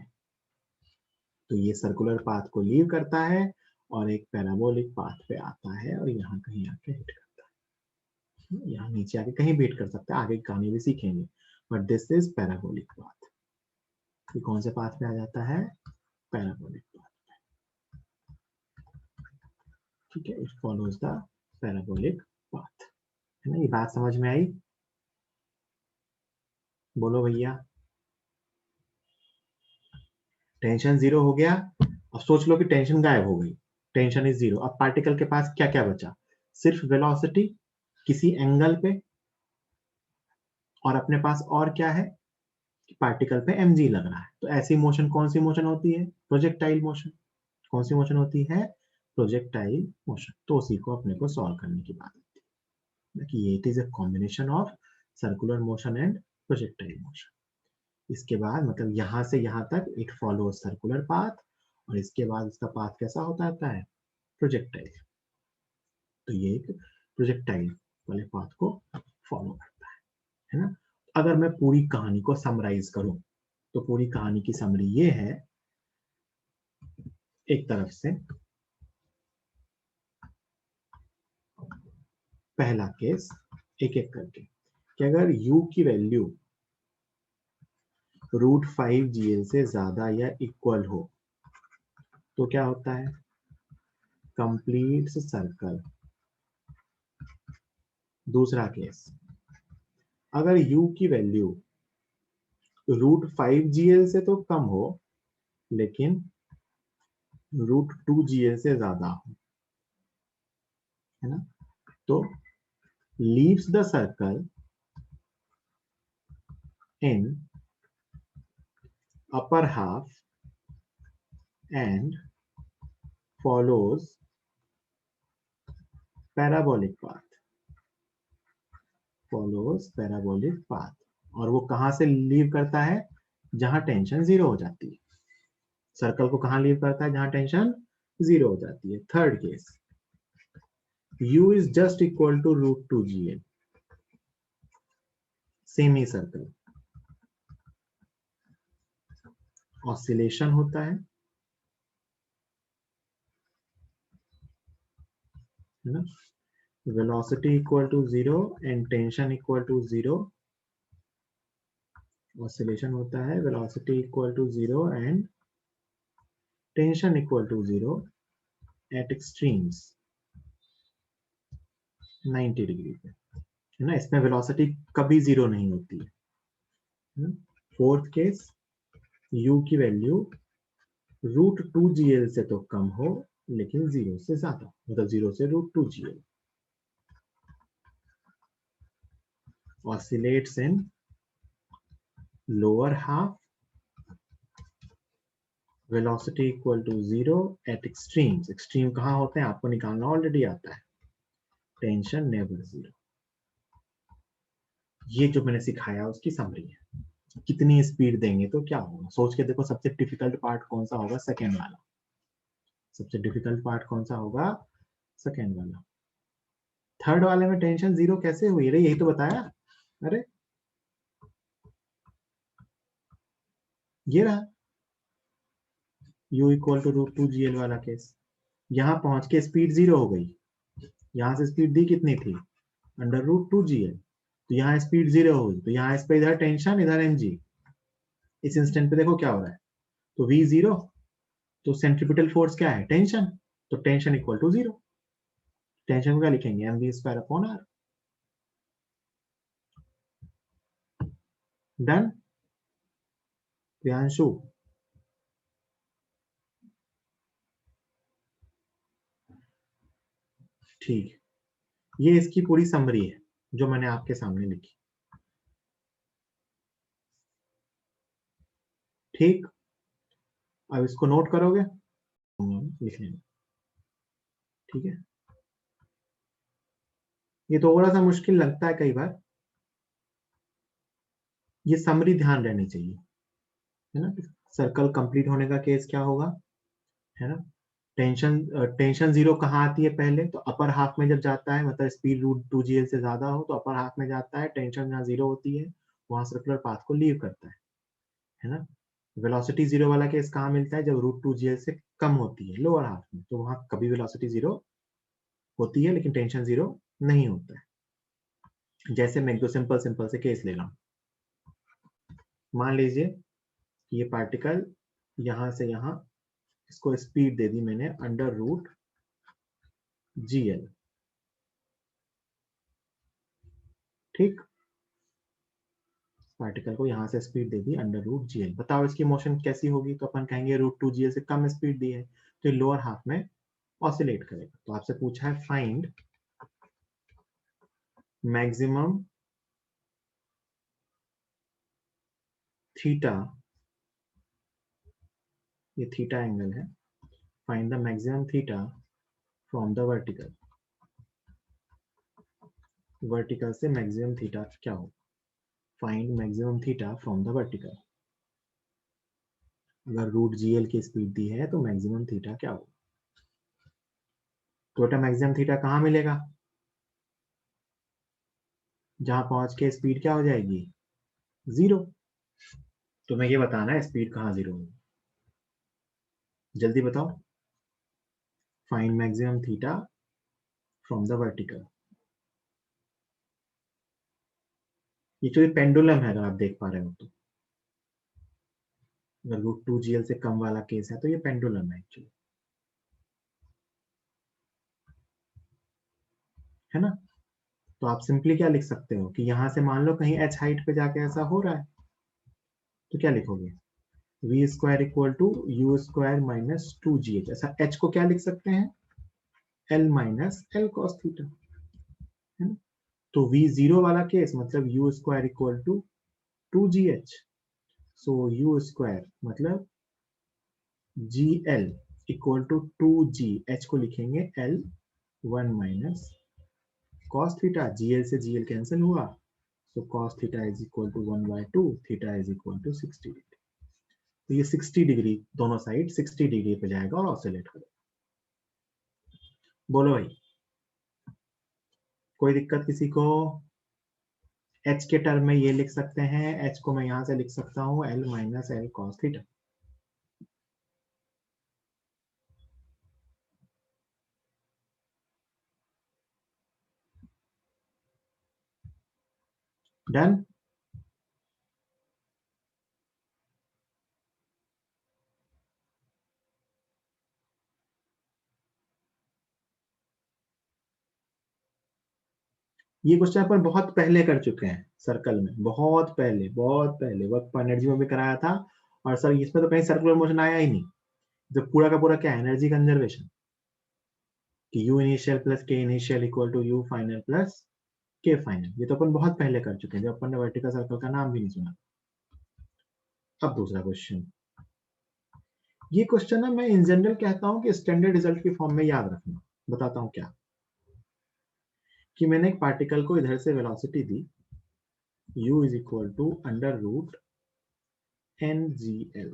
तो ये सर्कुलर पाथ को लीव करता है और एक पैराबोलिक पाथ पे आता है और यहाँ कहीं आके हिट करता है, यहाँ नीचे आके कहीं भी हिट कर सकता है, आगे कहानी भी सीखेंगे। But this is parabolic path. ये कौन से पाथ पे आ जाता है, पैराबोलिक पाथ, ठीक है। It follows the parabolic path, है ना। ये बात समझ में आई, बोलो भैया। टेंशन 0 हो गया, अब सोच लो कि टेंशन गायब हो गई, टेंशन इज 0। अब पार्टिकल के पास क्या क्या बचा, सिर्फ वेलोसिटी किसी एंगल पे, और अपने पास और क्या है कि पार्टिकल पे mg लग रहा है। तो ऐसी मोशन कौन सी मोशन होती है, प्रोजेक्टाइल मोशन। कौन सी मोशन होती है, प्रोजेक्टाइल मोशन। तो उसी को अपने को सॉल्व करने की बात है कि ये it is a combination of circular motion and projectile motion. इसके बाद मतलब यहां से यहां तक इट फॉलो सर्कुलर पाथ, और इसके बाद इसका पाथ कैसा होता है, प्रोजेक्टाइल। तो ये एक प्रोजेक्टाइल वाले पाथ को फॉलो करता है ना। अगर मैं पूरी कहानी को समराइज करूं तो पूरी कहानी की समरी ये है, एक तरफ से पहला केस एक एक करके, कि अगर u की वैल्यू √5gl से ज्यादा या इक्वल हो तो क्या होता है, कंप्लीट सर्कल। दूसरा केस, अगर u की वैल्यू √5gl से तो कम हो लेकिन √2gl से ज्यादा हो, है ना, तो leaves the circle in upper half and follows parabolic path, follows parabolic path, और वो कहां से लीव करता है, जहां टेंशन जीरो हो जाती है। सर्कल को कहां लीव करता है, जहां टेंशन जीरो हो जाती है। Third case, u is just equal to √2gl, semi circle, oscillation होता है ना, velocity equal to 0 and tension equal to 0, oscillation होता है, velocity equal to 0 and tension equal to 0 at extremes 90 degree पे, है ना। इसमें वेलोसिटी कभी जीरो नहीं होती है। फोर्थ केस, u की वैल्यू √2gl से तो कम हो लेकिन जीरो से ज्यादा, मतलब जीरो से √2gl, oscillates in lower half, velocity equal to 0 at extremes, extreme कहाँ होते हैं आपको निकालना ऑलरेडी आता है, टेंशन नेवर जीरो। ये जो मैंने सिखाया उसकी समरी है। कितनी स्पीड देंगे तो क्या होगा, सोच के देखो। सबसे डिफिकल्ट पार्ट कौन सा होगा, सेकेंड वाला। सबसे डिफिकल्ट पार्ट कौन सा होगा, सेकेंड वाला। थर्ड वाले में टेंशन जीरो कैसे हुई रे, यही तो बताया। अरे ये रहा u इक्वल टू √2gl वाला केस। यहां पहुंच के स्पीड जीरो हो गई, यहां से स्पीड दी कितनी थी, √2gl, तो यहाँ स्पीड जीरो हो गई, तो यहाँ इस पे इधर टेंशन इधर mg। इस इंस्टेंट पे देखो क्या हो रहा है, तो v जीरो, तो सेंट्रीपिटल फोर्स क्या है, टेंशन, तो tension equal to zero. Tension को क्या लिखेंगे, mv²/r। डन प्रियांशु। ठीक, ये इसकी पूरी समरी है जो मैंने आपके सामने लिखी। ठीक, अब इसको नोट करोगे, लिख लेंगे। ठीक है, ये थोड़ा सा मुश्किल लगता है कई बार, ये समरी ध्यान रहनी चाहिए, है ना। सर्कल कंप्लीट होने का केस क्या होगा, है ना। टेंशन जीरो कहाँ आती है पहले, तो अपर हाफ में जब जाता है, मतलब स्पीड √2gl से ज्यादा हो तो अपर हाफ में जाता है, टेंशन जहाँ जीरो होती है वहां सर्कुलर पाथ को लीव करता है ना। वेलोसिटी जीरो वाला केस कहाँ मिलता है, जब √2gl से कम होती है लोअर हाफ में, तो वहां कभी वेलोसिटी जीरो होती है लेकिन टेंशन जीरो नहीं होता है। जैसे मैं एक दो सिंपल सिंपल से केस ले रहा हूं। मान लीजिए ये पार्टिकल यहां से यहां, इसको स्पीड दे दी मैंने √GL, ठीक। पार्टिकल को यहां से स्पीड दे दी √GL। बताओ इसकी मोशन कैसी होगी, तो अपन कहेंगे √2GL से कम स्पीड दी है तो ये लोअर हाफ में ऑसिलेट करेगा। तो आपसे पूछा है फाइंड मैक्सिमम थीटा, ये थीटा एंगल है, find the maximum theta from the vertical. Vertical से मैक्सिमम थीटा क्या हो, find maximum theta from the vertical. अगर √GL की स्पीड दी है तो मैक्सिमम थीटा क्या हो, तो मैक्सिमम थीटा कहां मिलेगा, जहां पहुंच के स्पीड क्या हो जाएगी, जीरो। तो मैं ये बताना है स्पीड कहां जीरो होगी, जल्दी बताओ। Find maximum theta from the vertical. ये जो पेंडुलम है, अगर आप देख पा रहे हो तो, अगर √2gl से कम वाला केस है तो ये पेंडुलम है एक्चुअली, है ना। तो आप सिंपली क्या लिख सकते हो कि यहां से मान लो कहीं h हाइट पे जाके ऐसा हो रहा है, तो क्या लिखोगे, v² equal to u² minus 2gh। ऐसा h को क्या लिख सकते हैं, l minus l cos theta, है ना। तो v0 वाला केस मतलब u² equal to 2gh, so u² मतलब gl equal to 2g, h को लिखेंगे l 1 minus cos theta, gl से gl कैंसिल हुआ, so cos theta is equal to 1/2, theta is equal to 60 degree. तो ये 60 degree दोनों side 60 degree पे जाएगा और ऑसिलेट करेगा। बोलो भाई, कोई दिक्कत किसी को? h के टर्म में ये लिख सकते हैं, h को मैं यहां से लिख सकता हूं l minus L cos theta. Done. ये क्वेश्चन अपन बहुत पहले कर चुके हैं सर्कल में, बहुत पहले वर्क एनर्जी में भी कराया था। और सर इसमें तो कहीं सर्कुलर मोशन आया ही नहीं। तो पूरा का पूरा क्या है, एनर्जी कंजर्वेशन, कि U initial plus K initial equal to U final plus K final. ये तो अपन बहुत पहले कर चुके हैं, जब अपन ने वर्टिकल सर्कल का नाम भी नहीं सुना। अब दूसरा क्वेश्चन, ये क्वेश्चन ना मैं इन जनरल कहता हूं कि स्टैंडर्ड रिजल्ट की फॉर्म में याद रखना। बताता हूं क्या, कि मैंने एक पार्टिकल को इधर से वेलोसिटी दी u is equal to under root NGL,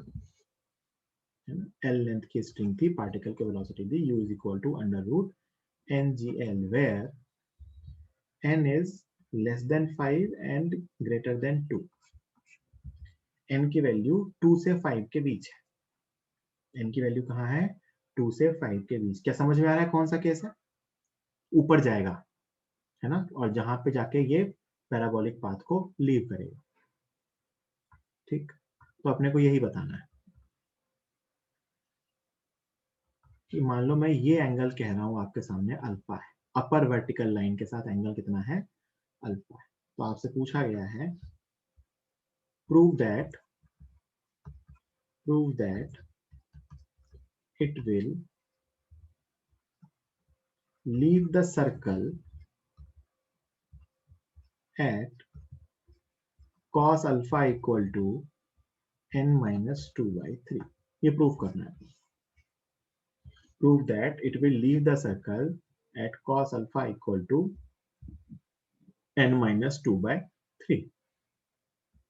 L length की स्ट्रिंग थी, पार्टिकल की वेलोसिटी दी u is equal to under root NGL, where n is less than 5 and greater than 2। n की वैल्यू 2 से 5 के बीच है। n की वैल्यू कहाँ है, 2 से 5 के बीच। क्या समझ में आ रहा है कौन सा केस है? ऊपर जाएगा, है ना, और जहां पे जाके ये पैराबोलिक पाथ को लीव करेगा। ठीक, तो अपने को यही बताना है कि मान लो मैं ये एंगल कह रहा हूं आपके सामने अल्फा है, अपर वर्टिकल लाइन के साथ एंगल कितना है, अल्फा है। तो आपसे पूछा गया है prove that it will leave the circle at cos alpha equal to n minus 2/3। ये प्रूव करना है। prove that it will leave the circle at cos alpha equal to n minus 2/3।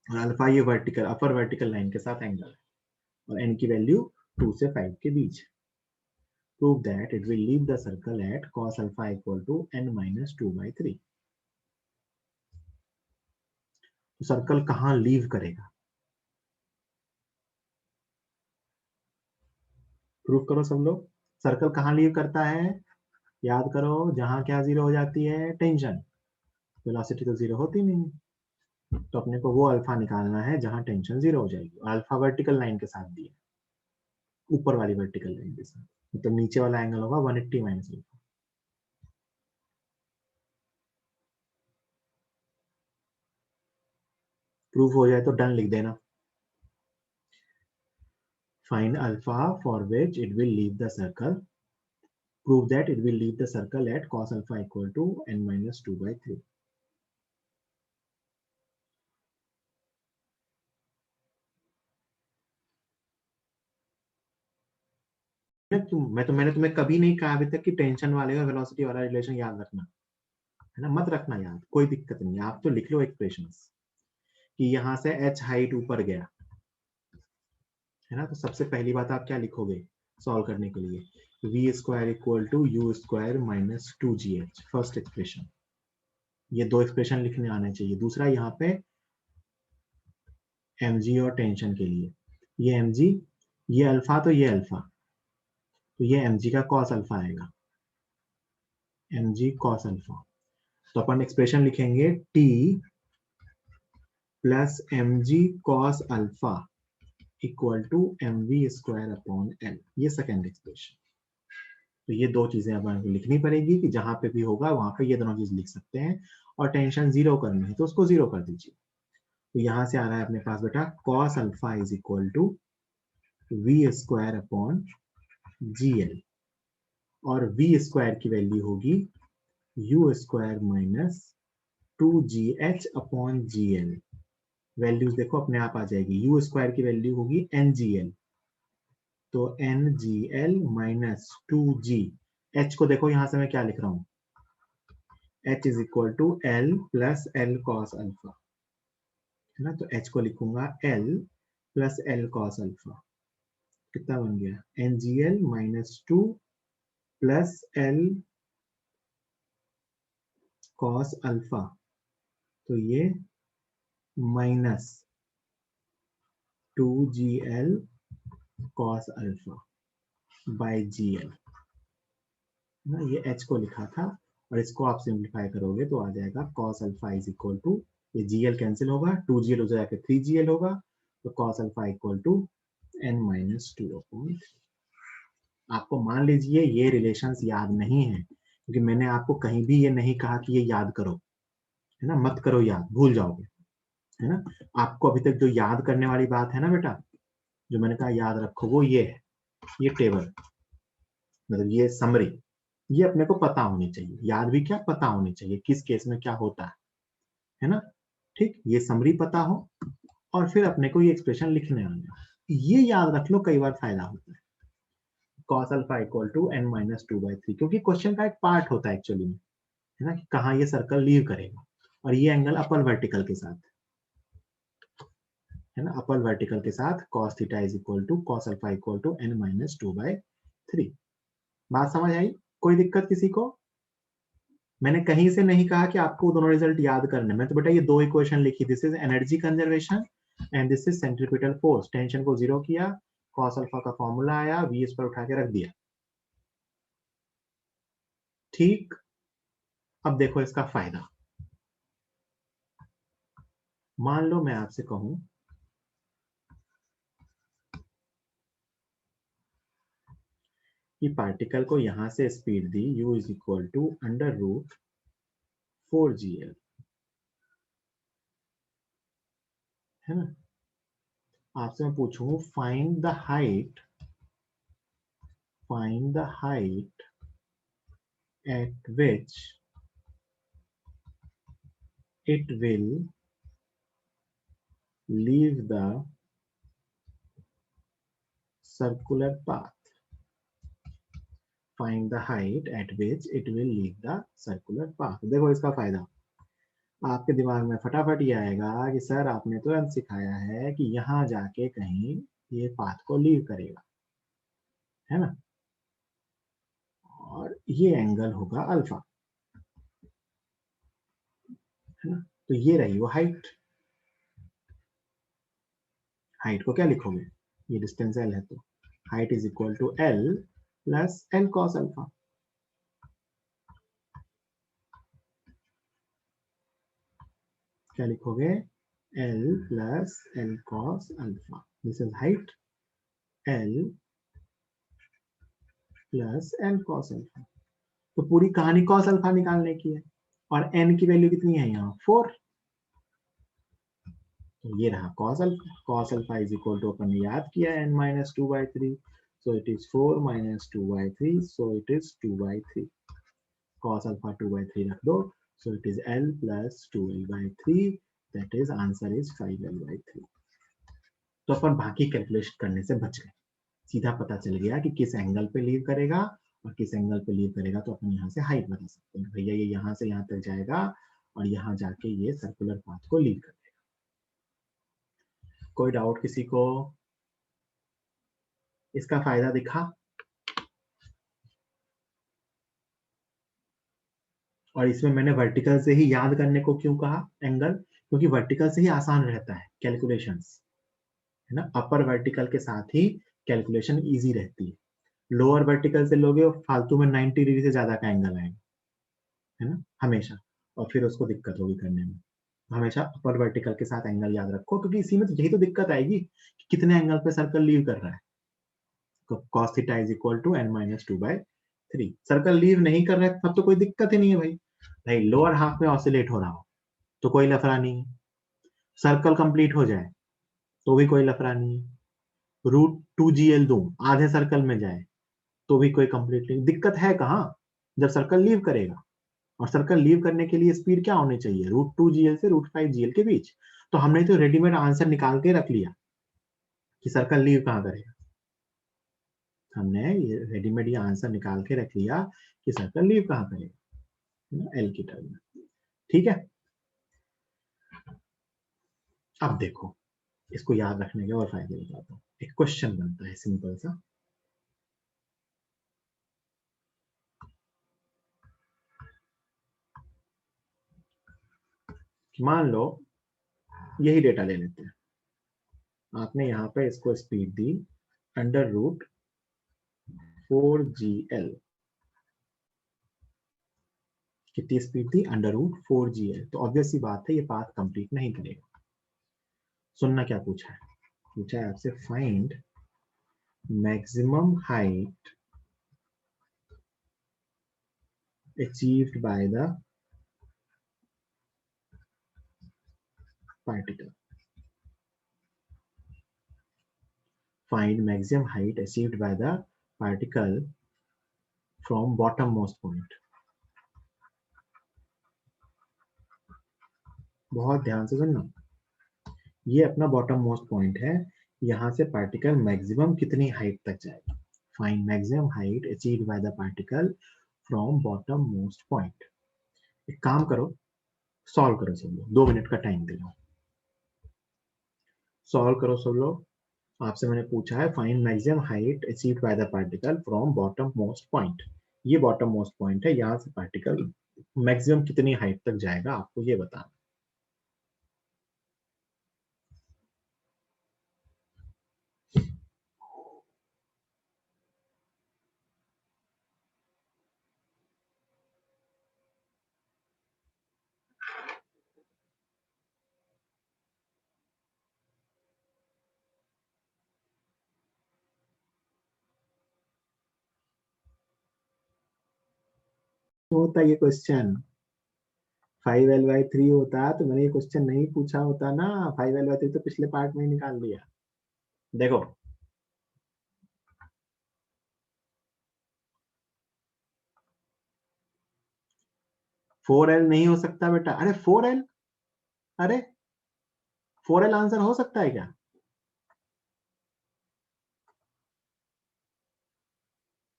और अल्फा ये वर्टिकल अपर vertical line के साथ angle है और n की वैल्यू 2 से 5 के बीच है। prove that it will leave the circle at cos alpha equal to n minus 2/3। तो सर्कल कहां लीव करेगा, प्रूव करो सब लोग। सर्कल कहां लीव करता है, याद करो, जहां क्या जीरो हो जाती है, टेंशन। वेलोसिटी तो जीरो होती नहीं, तो अपने को वो अल्फा निकालना है जहां टेंशन जीरो हो जाएगी। और अल्फा वर्टिकल लाइन के साथ दिए, ऊपर वाली वर्टिकल लाइन के साथ, मतलब नीचे वाला एंगल होगा 180 माइनस अल्फा। प्रूफ हो जाए तो डन लिख देना। Find alpha for which it will leave the circle, prove that it will leave the circle at cos alpha equal to n minus 2/3। मैंने तुम्हें कभी नहीं कहा अभी तक कि टेंशन वाले और वेलोसिटी वाला रिलेशन याद रखना, है ना, मत रखना याद, कोई दिक्कत नहीं है। आप तो लिख लो इक्वेशंस कि यहां से h हाइट ऊपर गया, है ना, तो सबसे पहली बात आप क्या लिखोगे सॉल्व करने के लिए, v square equal to u square minus 2gh, first expression. ये दो एक्सप्रेशन लिखने आने चाहिए। दूसरा यहाँ पे mg और टेंशन के लिए, ये mg, ये अल्फा, तो ये अल्फा, तो ये mg का cos अल्फा आएगा, mg cos अल्फा। तो अपन एक्सप्रेशन लिखेंगे t plus mg cos alpha equal to mv square upon l, ये सेकेंड एक्सप्रेशन। तो ये दो चीजें अब आपको लिखनी पड़ेगी कि जहां पे भी होगा वहां पे ये दोनों चीज लिख सकते हैं। और टेंशन जीरो करनी है तो उसको जीरो कर दीजिए। तो यहां से आ रहा है अपने पास बेटा cos alpha is equal to v square upon gl, और v स्क्वायर की वैल्यू होगी u square minus 2gh upon gl। Values देखो अपने आप आ जाएगी, u स्क्वायर की वैल्यू होगी ngl, तो ngl माइनस 2g, h को देखो यहां से मैं क्या लिख रहा हूं, h is equal to l plus l cos alpha. है ना। तो h को लिखूंगा l plus l cos alpha, कितना बन गया NGL -2 plus l cos alpha, तो ये minus 2GL cos alpha by GL ना। ये h को लिखा था और इसको आप सिंप्लीफाई करोगे तो आ जाएगा cos alpha is equal to, ये GL कैंसिल होगा, 2GL हो जाएगा 3GL होगा, तो cos alpha equal to n-2/3। आपको मान लीजिए ये रिलेशंस याद नहीं है, क्योंकि मैंने आपको कहीं भी ये नहीं कहा कि ये याद करो, है ना, मत करो याद, भूल जाओगे, है ना। आपको अभी तक जो याद करने वाली बात है ना बेटा, जो मैंने कहा याद रखो, वो ये है, ये टेबल, मतलब ये समरी, ये अपने को पता होनी चाहिए, याद भी क्या पता होनी चाहिए किस केस में क्या होता है ना। ठीक, ये समरी पता हो और फिर अपने को ये एक्सप्रेशन लिखने आना, ये याद रख लो, कई बार फायदा होता है। cos alpha equal to n-2/3, क्योंकि क्वेश्चन का एक पार्ट होता है एक्चुअली में, है ना, कि कहाँ ये सर्कल लीव करेगा, और ये एंगल अपर वर्टिकल के साथ, है ना, अपर वर्टिकल के साथ cos theta is equal to cos alpha equal to n-2/3। बात समझ आई? कोई दिक्कत किसी को? मैंने कहीं से नहीं कहा कि आपको दोनों रिजल्ट याद करने में, तो बेटा ये दो इक्वेशन लिखी, this is energy conservation and this is centripetal force. Tension को 0 किया, cos अल्फा का फॉर्मूला आया, v इस पर उठा के रख दिया। ठीक, अब देखो इसका फायदा। मान लो मैं आपसे कहूं कि पार्टिकल को यहां से स्पीड दी u is equal to √4GL, है ना। आपसे मैं पूछूं find the height at which it will leave the circular path, find the height at which it will leave the circular path। देखो इसका फायदा आपके दिमाग में फटाफट ये आएगा कि सर आपने तो सिखाया है कि यहां जाके कहीं ये पाथ को लीव करेगा, है ना, और ये एंगल होगा अल्फा, है ना। तो ये रही वो हाइट। हाइट को क्या लिखोगे, ये डिस्टेंस l है, तो height is equal to l plus l cos alpha. क्या लिखोगे, l plus l cos alpha, this is height, l plus l cos alpha. तो पूरी कहानी cos अल्फा निकालने की है, और n की वैल्यू कितनी है यहाँ 4, तो ये रहा cos alpha. cos alpha is equal to, अपन ने याद किया n-2/3, so it is 4 - 2/3, so it is 2/3। cos alpha 2/3 रख दो, so it is l plus 2l/3, that is answer is 5l/3। तो अपन बाकी कैलकुलेशन करने से बच गए, सीधा पता चल गया कि किस एंगल पे लीव करेगा और किस एंगल पे लीव करेगा, तो अपन यहाँ से हाइट बता सकते हैं, भैया ये यहाँ से यहाँ तक जाएगा और यहाँ जाके ये सर्कुलर पाथ को लीव कर देगा। कोई डाउट किसी को? इसका फायदा दिखा? और इसमें मैंने वर्टिकल से ही याद करने को क्यों कहा एंगल, क्योंकि वर्टिकल से ही आसान रहता है कैलकुलेशंस, है ना। अपर वर्टिकल के साथ ही कैलकुलेशन इजी रहती है, लोअर वर्टिकल से लोगे फालतू में 90 डिग्री से ज्यादा का एंगल आएगा, है ना, हमेशा, और फिर उसको दिक्कत होगी करने में। हमेशा अपर वर्टिकल के साथ एंगल याद रखो, क्योंकि इसी में यही तो दिक्कत आएगी कि कितने एंगल पे सर्कल लीव कर रहा है। तो cos theta is equal to n-2/3। Circle leave नहीं कर रहा है तब तो कोई दिक्कत ही नहीं है भाई, लोअर हाफ में ऑसिलेट हो रहा हो तो कोई लफड़ा नहीं है, सर्कल कंप्लीट हो जाए तो भी कोई लफड़ा नहीं है, √2GL दूं आधे सर्कल में जाए तो भी कोई कंप्लीट नहीं, दिक्कत है कहाँ, जब सर्कल लीव करेगा। और सर्कल लीव करने के लिए स्पीड क्या होनी चाहिए, √2GL से √5GL के बीच। तो हमने तो रेडीमेड आंसर निकाल के रख लिया कि सर्कल लीव कहाँ करेगा, हमने ये रेडीमेड ये आंसर निकाल के रख लिया कि सर्कल लीव कहाँ करेगा, एल की टर्म में। ठीक है, अब देखो, इसको याद रखने के और फायदे बताता हूँ। एक क्वेश्चन बनता है सिंपल सा, मान लो यही डेटा ले लेते हैं, आपने यहाँ पे इसको स्पीड दी √4GL, कितनी स्पीड थी? √4GL। तो ऑब्वियस सी बात है ये पाथ कंप्लीट नहीं करेगा। सुनना क्या पूछा है? पूछा है आपसे find maximum height achieved by the particle. Find maximum height achieved by the particle from bottommost point. बहुत ध्यान से सुनना, ये अपना बॉटम मोस्ट पॉइंट है, यहां से पार्टिकल मैक्सिमम कितनी हाइट तक जाएगा। Find maximum height achieved by the particle from bottom most point. एक काम करो, सॉल्व करो सब लोग, 2 मिनट का टाइम दे रहा हूं, सॉल्व करो सब लोग। आपसे मैंने पूछा है find maximum height achieved by the particle from bottom most point. ये बॉटम मोस्ट पॉइंट है, यहां से पार्टिकल मैक्सिमम कितनी हाइट तक जाएगा, आपको ये बताना। होता ये क्वेश्चन 5L/3 होता तो मैंने ये क्वेश्चन नहीं पूछा होता ना। 5L/3 तो पिछले पार्ट में ही निकाल दिया। देखो फोर एल नहीं हो सकता बेटा। अरे 4L, अरे 4L आंसर हो सकता है क्या?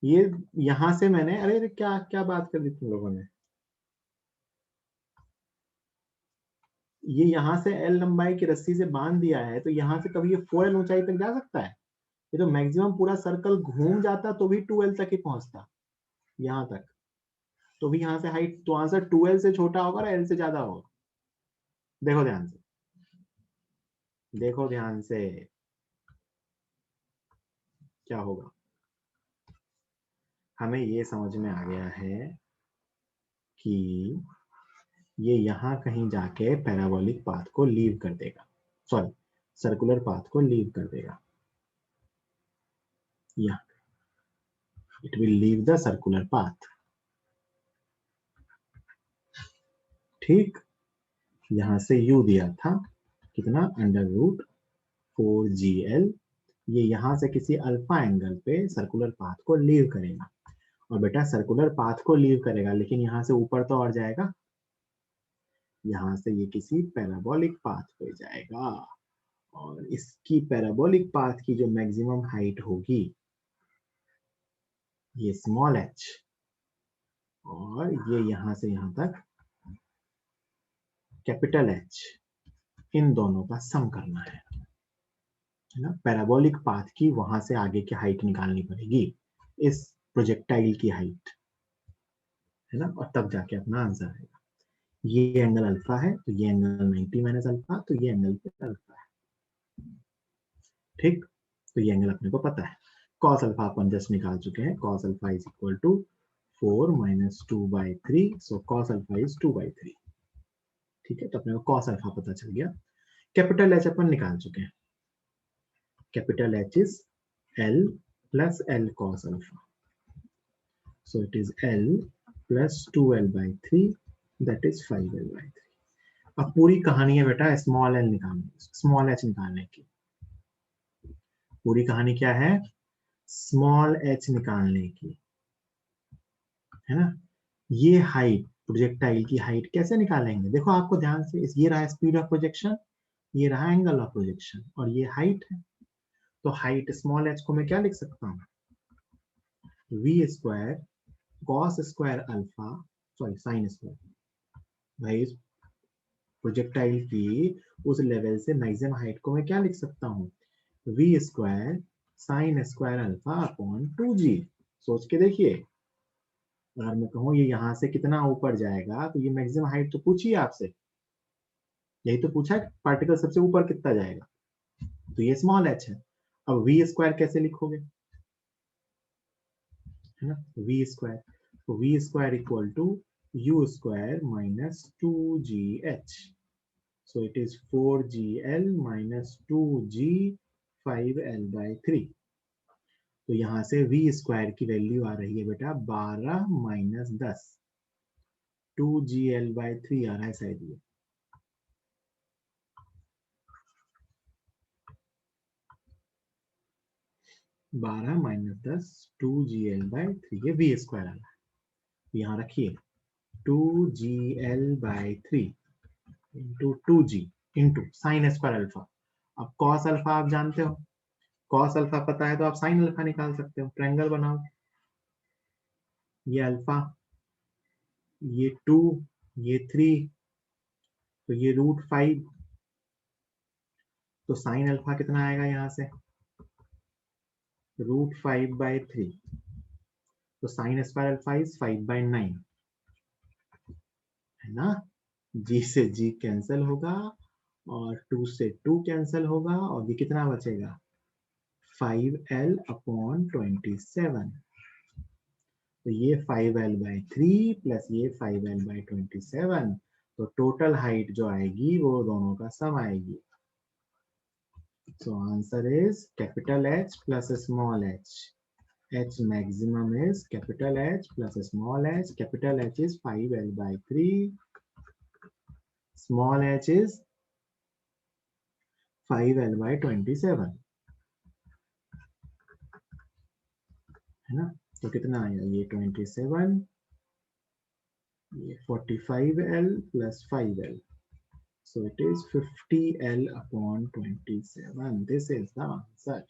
ये यहां से मैंने, अरे क्या क्या बात कर दी तुम लोगों ने। ये यहां से L लंबाई की रस्सी से बांध दिया है, तो यहां से कभी ये 4L ऊंचाई तक जा सकता है? ये तो मैक्सिमम पूरा सर्कल घूम जाता तो भी 2L तक ही पहुंचता, यहां तक तो भी यहाँ से हाइट, तो आंसर 2L से छोटा होगा ना L से ज्यादा होगा? देखो ध्यान से, देखो ध्यान से क्या होगा। हमें ये समझ में आ गया है कि ये यहाँ कहीं जाके पैराबोलिक पाथ को लीव कर देगा, सॉरी सर्कुलर पाथ को लीव कर देगा। यहाँ it will leave the circular path. ठीक, यहां से u दिया था कितना, √4GL। ये यहां से किसी अल्फा एंगल पे सर्कुलर पाथ को लीव करेगा। और बेटा सर्कुलर पाथ को लीव करेगा, लेकिन यहां से ऊपर तो और जाएगा, यहां से ये किसी पैराबोलिक पाथ पे जाएगा। और इसकी पैराबोलिक पाथ की जो मैक्सिमम हाइट होगी ये स्मॉल h, और ये यहां से यहां तक कैपिटल H, इन दोनों का सम करना है ना। पैराबोलिक पाथ की वहां से आगे की हाइट निकालनी पड़ेगी, इस प्रोजेक्टाइल की हाइट, है ना, और तब जाके अपना आंसर आएगा। ये एंगल अल्फा है, तो ये एंगल 90 माइनस अल्फा, तो ये एंगल अल्फा है। ठीक, तो ये एंगल अपने को पता है। cos अल्फा अपन जस्ट निकाल चुके हैं, cos alpha is equal to 4 - 2/3, so cos alpha is 2/3। ठीक है, तो अपने को cos अल्फा पता चल गया। कैपिटल H अपन निकाल चुके हैं, capital H is L plus L cos alpha, so it is L plus 2L/3, that is 5L/3। अब पूरी कहानी है बेटा स्मॉल एल निकालने, स्मॉल एच निकालने की। पूरी कहानी क्या है? स्मॉल एच निकालने की, है ना। ये हाइट, प्रोजेक्टाइल की हाइट कैसे निकालेंगे? देखो आपको ध्यान से, ये रहा स्पीड ऑफ प्रोजेक्शन, ये रहा एंगल ऑफ प्रोजेक्शन, और ये हाइट है। तो हाइट स्मॉल एच को मैं क्या लिख सकता हूँ? v² cos² alpha, sorry sine square, भाई प्रोजेक्टाइल की उस लेवल से मैक्सिमम हाइट को मैं क्या लिख सकता हूँ, v square sine square alpha upon 2g। सोच के देखिए, अगर मैं कहूँ ये यहाँ से कितना ऊपर जाएगा तो ये मैक्सिमम हाइट तो पूछिए आपसे, यही तो पूछा है पार्टिकल सबसे ऊपर कितना जाएगा, तो ये स्मॉल h है। अब वी स्क्वायर कैसे लिखोगे, है ना, वी स्क्वायर, तो v square equal to u square minus 2gh, so it is 4gl minus 2g 5l/3। तो यहाँ से v स्क्वायर की वैल्यू आ रही है बेटा 12 माइनस 10, 2gl/3 आ रहा है शायद ये, 12 माइनस 10 2gl/3, ये v स्क्वायर आ रहा है। यहाँ रखिए 2gl/3 into 2g into sine square alpha. अब कॉस अल्फा आप जानते हो, कॉस अल्फा पता है तो आप साइन अल्फा निकाल सकते हो। ट्रायंगल बनाओ, ये अल्फा, ये 2, ये 3, तो ये √5, तो साइन अल्फा कितना आएगा यहाँ से, √5/3, तो साइन स्क्वायर अल्फा इज 5/9, है ना। जी से जी कैंसिल होगा और 2 से 2 कैंसिल होगा और ये कितना बचेगा 5l/27। तो ये 5l/3 प्लस ये 5l/27, तो टोटल हाइट जो आएगी वो दोनों का सम आएगी। So answer is capital H plus small h. H maximum is capital H plus small h. Capital H is 5l/3. Small h is 5l/27, है ना। तो कितना आया ये 27, ये 45l plus 5l. So it is 50l/27. This is the answer.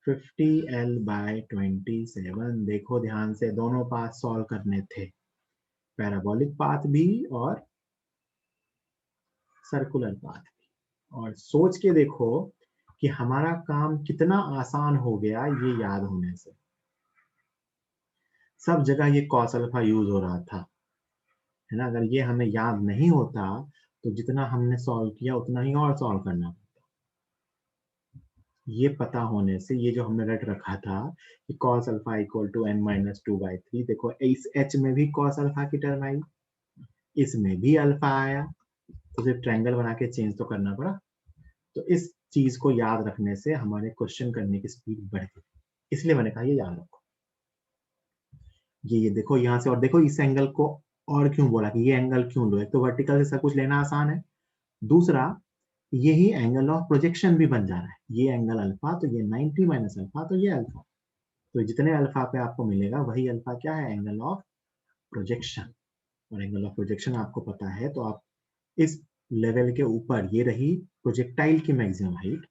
50l/27। देखो ध्यान से, दोनों पाथ सॉल्व करने थे, पैराबोलिक पाथ भी और सर्कुलर पाथ भी। और सोच के देखो कि हमारा काम कितना आसान हो गया ये याद होने से। सब जगह ये कॉस अल्फा यूज हो रहा था, है ना। अगर ये हमें याद नहीं होता तो जितना हमने सॉल्व किया उतना ही और सॉल्व करना पड़ता। ये पता होने से, ये जो हमने रट रखा था कि cos alpha equal to n-2/3, देखो इस h में भी cos अल्फा की टर्म आई, इसमें भी अल्फा आया, तो सिर्फ ट्रायंगल बना के चेंज तो करना पड़ा। तो इस चीज को याद रखने से हमारे क्वेश्चन करने की स्पीड बढ़ गई, इसलिए मैंने कहा ये याद रखो। ये देखो यहाँ से, और देखो इस एंगल को और क्यों बोला कि ये एंगल क्यों लो, एक तो वर्टिकल से सब कुछ लेना आसान है, दूसरा यही एंगल ऑफ प्रोजेक्शन भी बन जा रहा है। ये एंगल अल्फा, तो ये 90 माइनस अल्फा, तो ये अल्फा, तो जितने अल्फा पे आपको मिलेगा वही अल्फा क्या है, एंगल ऑफ प्रोजेक्शन। और एंगल ऑफ प्रोजेक्शन आपको पता है, तो आप इस लेवल के ऊपर, ये रही प्रोजेक्टाइल की मैक्सिमम हाइट,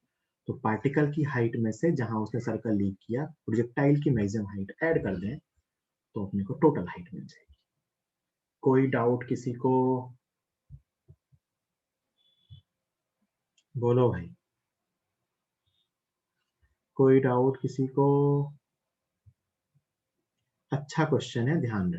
तो पार्टिकल की हाइट में से जहां उसने सर्कल लीव किया प्रोजेक्टाइल की मैक्सिमम हाइट ऐड कर दें तो अपने को टोटल हाइट मिल जाएगी। कोई डाउट किसी को, बोलो भाई, कोई डाउट किसी को। अच्छा क्वेश्चन है, ध्यान रखना।